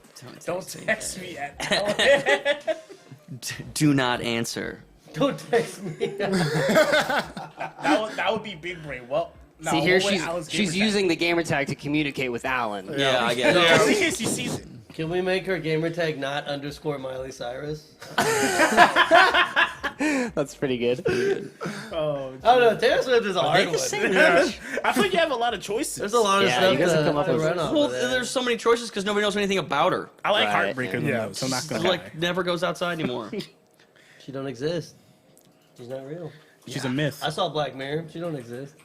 Don't text me at Do not answer. Don't text me. that would be big brain. Well, no, See here, what would she's Alan's she's gamer tag? using the gamer tag to communicate with Alan. Yeah, I get it. Just in case he sees it. Can we make her gamer tag not _ Miley Cyrus? That's pretty good. Oh, I don't know. Taylor Swift is a hard They one. the same. I feel like you have a lot of choices. There's a lot of Yeah, stuff you guys have to come up with- run off Well, of that. there's so many choices because nobody knows anything about her. I like Right, Heartbreaker yeah. the most. So I'm not She gonna lie. like never goes outside anymore. She don't exist. She's not real. She's a myth. I saw Black Mirror. She don't exist.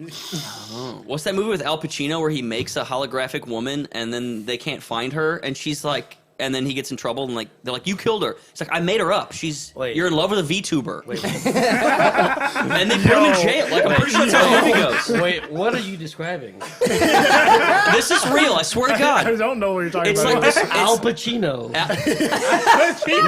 Oh. What's that movie with Al Pacino where he makes a holographic woman and then they can't find her and she's like, and then he gets in trouble and like they're like, you killed her. It's like, I made her up. You're in love with a VTuber. Wait, And they put him in jail. Like I'm pretty sure that's how the movie goes. wait. What are you describing? This is real. I swear to I God. don't know what you're talking It's about. like this. Al Pacino Al-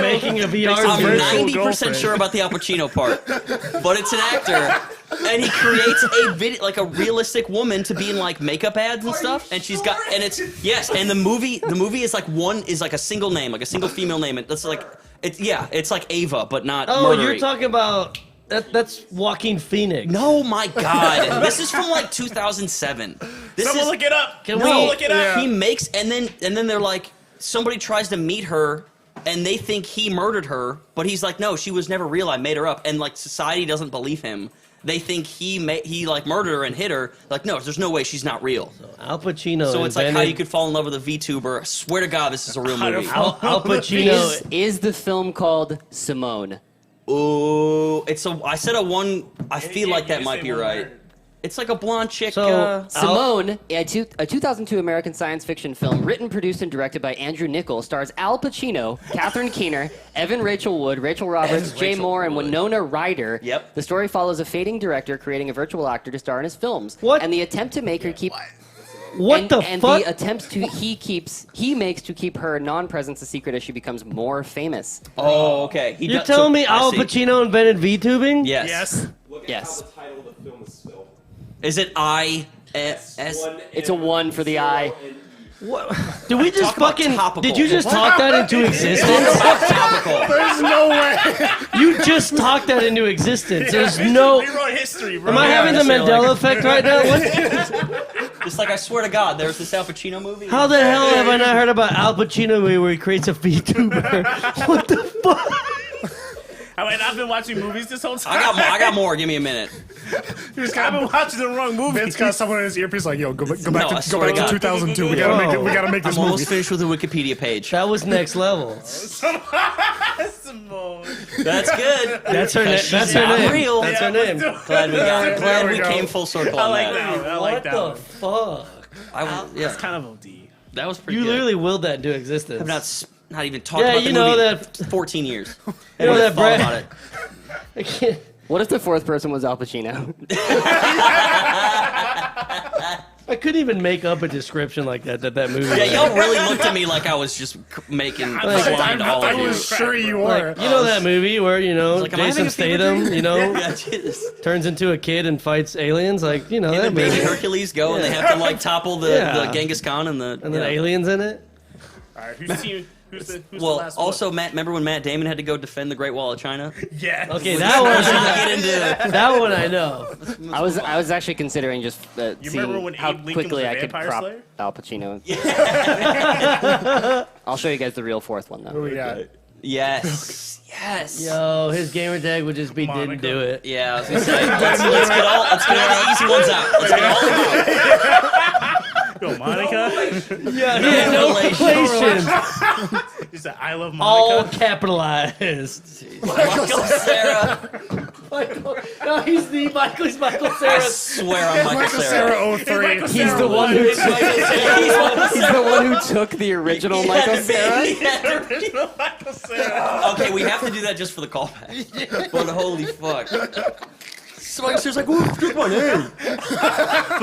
making a VR I'm video. 90% girlfriend. sure about the Al Pacino part, but it's an actor, and he creates a video, like a realistic woman, to be in like makeup ads and stuff, and she's got, and it's yes, and the movie is like a single name, like a single female name, and that's like it's like Ava, but not. Oh, murdery. you're talking about that's Joaquin Phoenix. No, my God, this is from like 2007. This Someone is look it up. Can Someone we- look it up. he makes, and then they're like, somebody tries to meet her. And they think he murdered her, but he's like, no, she was never real. I made her up. And like society doesn't believe him. They think he like murdered her and hit her. Like, no, there's no way she's not real. Al Pacino. So it's like how invented- you could fall in love with a VTuber. I swear to God, this is a real movie. Al Pacino. Is the film called Simone? Ooh, I said a one. I feel like that You might say be one right. word. It's like a blonde chick. So- Simone, a 2002 American science fiction film written, produced, and directed by Andrew Niccol, stars Al Pacino, Catherine Keener, Evan Rachel Wood, Rachel Roberts, Jay Moore, and Winona Ryder. Yep. The story follows a fading director creating a virtual actor to star in his films. What? And the attempt to make her keep... What and, the and fuck? the attempts he makes to keep her non-presence a secret as she becomes more famous. Oh, okay. You're telling me Al Pacino invented VTubing? Yes. Yes. Look at Yes. how the title of the film is spelled. Is it I-S? It's a 1 for the eye. What? Did we just Talk about fucking? topical. Did you just talk that into existence? Topical. There's no way. You just talked that into existence. There's no. Rewrote history, bro. Am I having the necessarily Mandela like- effect right now? What? Just like I swear to God, there's this Al Pacino movie. How the hell have I not heard about Al Pacino movie where he creates a VTuber? What the fuck? Have I not been watching movies this whole time? I got more. Give me a minute. I've been watching the wrong movie. Vince got someone in his earpiece like, yo, go back No, I to swear to God. 2002. We gotta make this I'm movie. almost finished with the Wikipedia page. That was next level. Simone. That's good. That's her. Because That's she's her not name. real. That's her name. Glad we got it. Glad There we we go. came full circle I on like that. that. I like that. What one. the fuck? That's kind of OD. That was pretty You good. literally willed that into existence. I've not even talked Yeah, about you the know movie that- in 14 years. You know that Thought Brad. about it. I can't. What if the fourth person was Al Pacino? I couldn't even make up a description like that movie. Yeah, y'all really looked at me like I was just making blind all I of you. was sure you were. Like, you know that movie where, like, am I having Jason a fever Statham, dream? you know, Yeah, Jesus. turns into a kid and fights aliens? Like, you know, And that then baby movie. Hercules go and they Yeah. have to like topple the Yeah. Genghis Khan and the And then aliens in it? All right, who's the Well, last also one? Matt. Remember when Matt Damon had to go defend the Great Wall of China? Yes. Okay, Let's that not one. get into. That one I know. I was actually considering just remember seeing when how Abe Lincoln quickly was a I could vampire crop slayer? Al Pacino. I'll show you guys the real fourth one Who though. we got? Yes. Yes. Yo, his gamer tag would just be didn't Monica. do it. Yeah, I was gonna say let's get all the easy ones out. Let's get all of them out. Yo, Monica. Yeah, no relation. He said, "I love All Monica." capitalized. Michael Cera. Michael, no, he's the Michael. He's Michael I Cera. swear I'm Michael Cera. Sarah 03. He's the one who took, he's the one who took the original Michael Cera. Michael Cera. Okay, we have to do that just for the callback. But holy fuck. So Michael Cera's like, "Whoa, took my name." Bill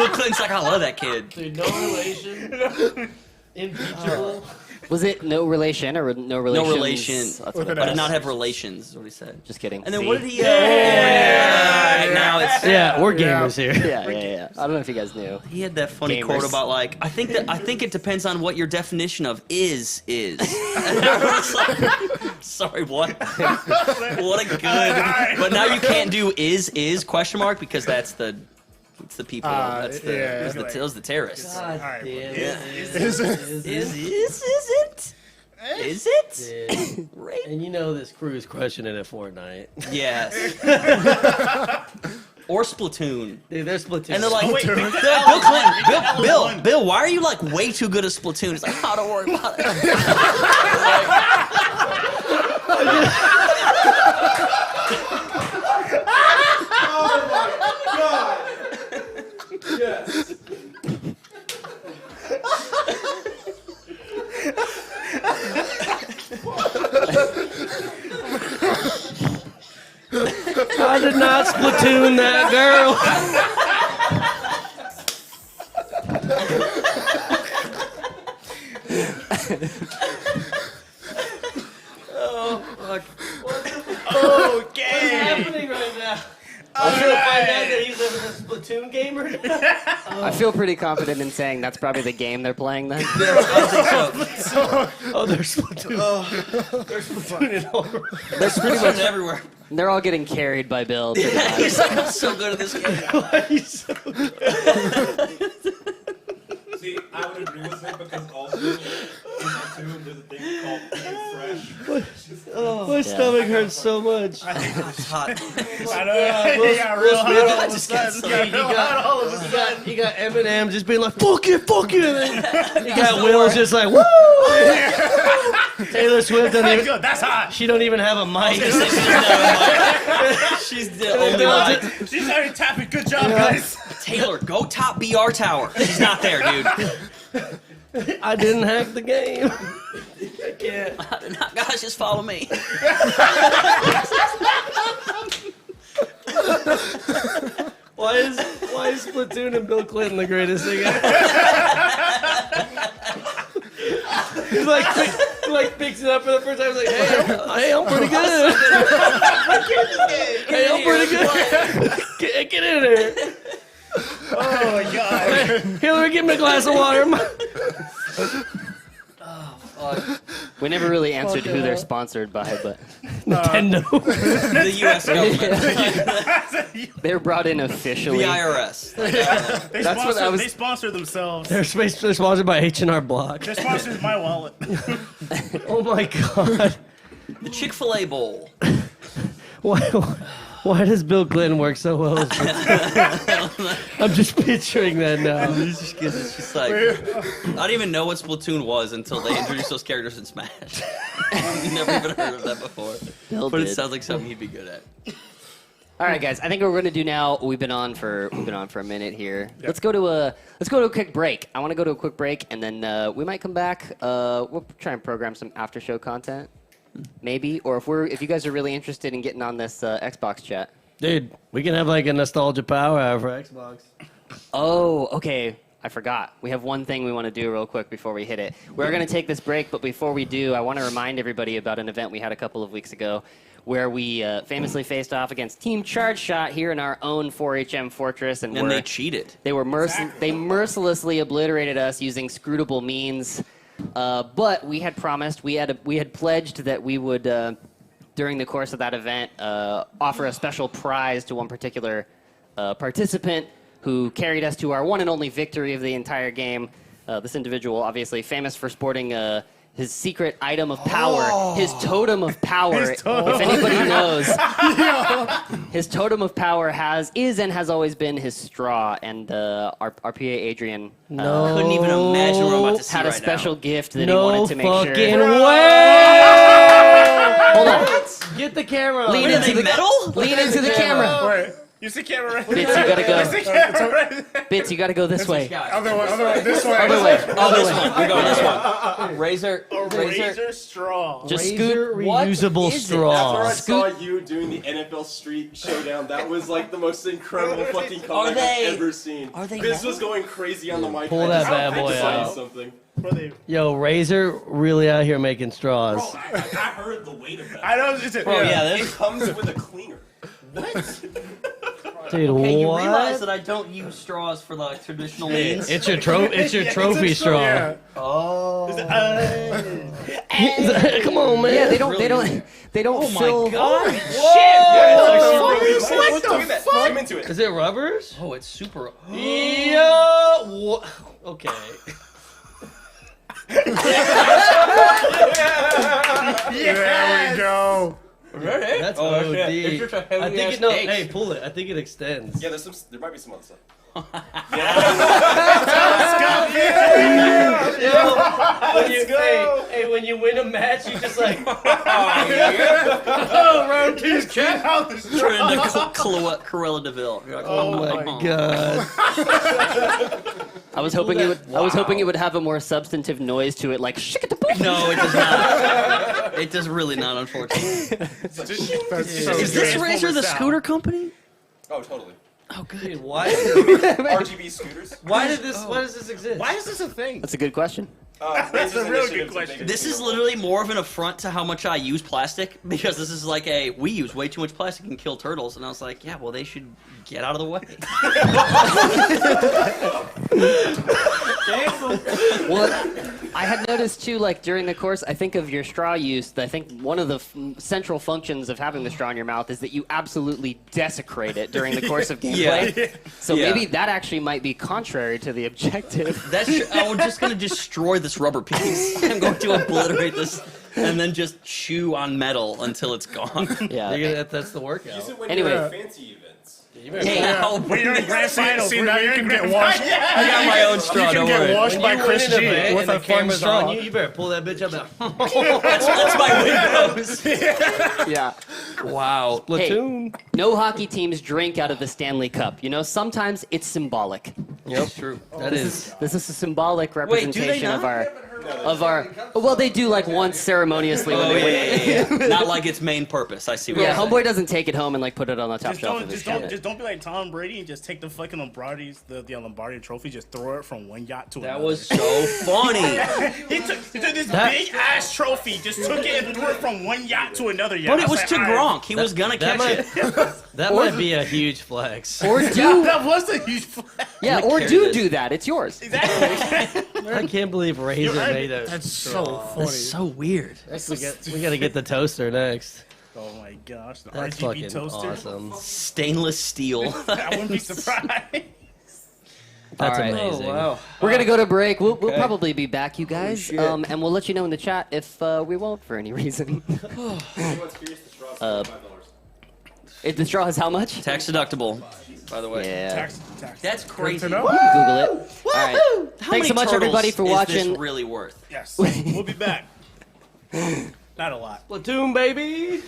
Clinton's like, "I love that kid." Dude, no relation. Impeachable. Was it no relation or no relations? No relation, That's what With it an but was. did not have relations. Is what he said. Just kidding. And then See? what did he? Yeah. Now it's. Yeah, we're gamers here. Yeah. I don't know if you guys knew. He had that funny Gamers. quote about like I think it depends on what your definition of is. And I was like, sorry, what? What a good. But now you can't do is question mark because that's the. It's the people. That's the. yeah. Those the terrorists. God right, damn Is it? Is it? Right. And you know this crew's crushing it at Fortnite. Yes. Or Splatoon. Dude, they're Splatoon. And they're like, Wait, Bill Clinton, Bill, why are you like way too good at Splatoon? It's like, oh, don't worry about it. Yes. I did not Splatoon that girl. Okay. happening right now? I'm gonna find out that he's a Splatoon gamer. I feel pretty confident in saying that's probably the game they're playing then. I think so. Oh, they're Splatoon. They're Splatoon all around. That's pretty It's much. everywhere. They're all getting carried by Bill. pretty much. He's like, I'm so good at this game. Why are you so See, I would agree with it because also in Splatoon there's a thing called being fresh. My stomach hurts so much. It's hot. I know. He got real hot all I of a just got sudden. so- He got real hot all of a sudden. You got Eminem just being like, fuck it, fuck it. And then you got Will's just like, woo. Taylor Swift doesn't even, Good, that's hot. she don't even have a mic. She's the only one. She's already tapping. Good job, guys. Taylor, go top BR tower. She's not there, dude. I didn't hack the game. I can't. Guys, just follow me. Why is Splatoon and Bill Clinton the greatest thing ever? He picks it up for the first time. He's like, hey, I'm pretty good. Hey, I'm pretty good. Get in there. Oh my god. Hey, Hillary, give me a glass of water. We never really answered who they're sponsored by, but Nintendo. The U.S. government. they were brought in officially. The IRS. They sponsor themselves. They're sponsored by H&R Block. They're sponsored my wallet. Oh my god. The Chick-fil-A Bowl. Why does Bill Clinton work so well? I'm just picturing that now. It's just like, I didn't even know what Splatoon was until they introduced those characters in Smash. Never even heard of that before. Bill But it did. sounds like something he'd be good at. All right, guys. I think what we're gonna do now. We've been on for a minute here. Let's go to a quick break. I want to go to a quick break, and then we might come back. We'll try and program some after show content. Maybe, or if you guys are really interested in getting on this Xbox chat. Dude, we can have like a nostalgia power hour for Xbox. Oh, okay. I forgot. We have one thing we want to do real quick before we hit it. We're going to take this break, but before we do, I want to remind everybody about an event we had a couple of weeks ago where we famously faced off against Team Charge Shot here in our own 4HM Fortress. And they cheated. They were they mercilessly obliterated us using scrutable means. But we had promised, we had pledged that we would, during the course of that event, offer a special prize to one particular participant who carried us to our one and only victory of the entire game. This individual, obviously famous for sporting his secret item of power, his totem of power. If anybody knows, his totem of power is and has always been his straw. And our PA Adrian Couldn't even imagine what I'm about to see had a right special now. gift that he wanted to make sure. fucking way! Hold on. Get the camera. Lean into the metal? Lean into the camera. Wait, use the camera right Bits, you gotta go. Use the camera right there. Bits, you gotta go this way. Other way, this way. Other way. Oh, this one. We're going this one. Razor. Razor straw. Just Razor scoot. reusable That's straw. where I saw you doing the NFL Street Showdown. That was like the most incredible fucking comeback they- I've ever seen. are they Biz metal? was going crazy on the mic. Pull I that just- bad I boy just saw out. something. Yo, Razor really out here making straws. Bro, I heard the weight of that. I know it's Bro, yeah, It this. comes with a cleaner. Dude, Okay, you what? realize that I don't use straws for like traditional means. It's your trophy straw. Yeah. Come on, man. Yeah, they don't fill. God. I'm into it. Is it rubbers? Oh, it's super. Yo. Okay. There we go. That's Oh, OD. shit. It's just a heavy I think ass it, no. cake. Hey, pull it. I think it extends. Yeah, there might be some other stuff. When you win a match, you just like. Round two's Turn into Cruella DeVille. You're like, Oh my god. I was hoping it would have a more substantive noise to it, like shik the boop. No, it does not. It does really not, unfortunately. Is this Razor the scooter company? Oh, totally. Oh, good. Dude, why? RGB scooters. Why does this exist? Why is this a thing? That's a good question. That's a real good question. This is literally more of an affront to how much I use plastic because this is like we use way too much plastic and kill turtles, and I was like, yeah, well, they should get out of the way. Well, I had noticed too, like during the course, I think of your straw use. I think one of the central functions of having the straw in your mouth is that you absolutely desecrate it during the course of gameplay. Yeah. So Yeah. maybe that actually might be contrary to the objective. I'm just gonna destroy this rubber piece. I'm going to obliterate this and then just chew on metal until it's gone. Yeah. That's the workout. Use it when Anyway. you're at fancy events. Hey, oh, We're in the grand finals. See, We're now in you the can grand get washed. I got my own straw. You can Don't get worry. washed When by you Chris win an G event with and a the fun camera's straw. on you, you better pull that bitch up. That's my Windows. Yeah. Wow. Platoon. No hockey teams drink out of the Stanley Cup. You know, sometimes it's symbolic. Yep, true. That is. This is a symbolic Wait, do they representation not? of our. Well, they do like once ceremoniously when Oh, they win. yeah. Not like its main purpose. I see what Yeah, you're homeboy doesn't take it home and like put it on the top Just shelf don't, of his just don't, cabinet. just don't be like Tom Brady and just take the fucking the Lombardi trophy, just throw it from one yacht to That another. was so funny. He took this big ass trophy, just took it and threw it from one yacht to another yacht. But it was to Gronk. He was gonna That catch might, it. that might be a huge flex. Or Yeah, do that was a huge flag. yeah, or carry do this. do that. It's yours. Exactly. I can't believe Razor right. made a. That's so funny. That's so weird. That's We gotta get the toaster next. Oh my gosh, the That's RGB fucking toaster. awesome. Stainless steel. I wouldn't be surprised. That's All right. amazing. We're gonna go to break. We'll probably be back, you guys, and we'll let you know in the chat if we won't for any reason. If the straw is how much? Tax deductible, by the way. Yeah. Tax. That's crazy. to know. You can Google it. All right. How Thanks many so much, turtles everybody, for is watching. This really worth? Yes. We'll be back. Not a lot. Platoon, baby.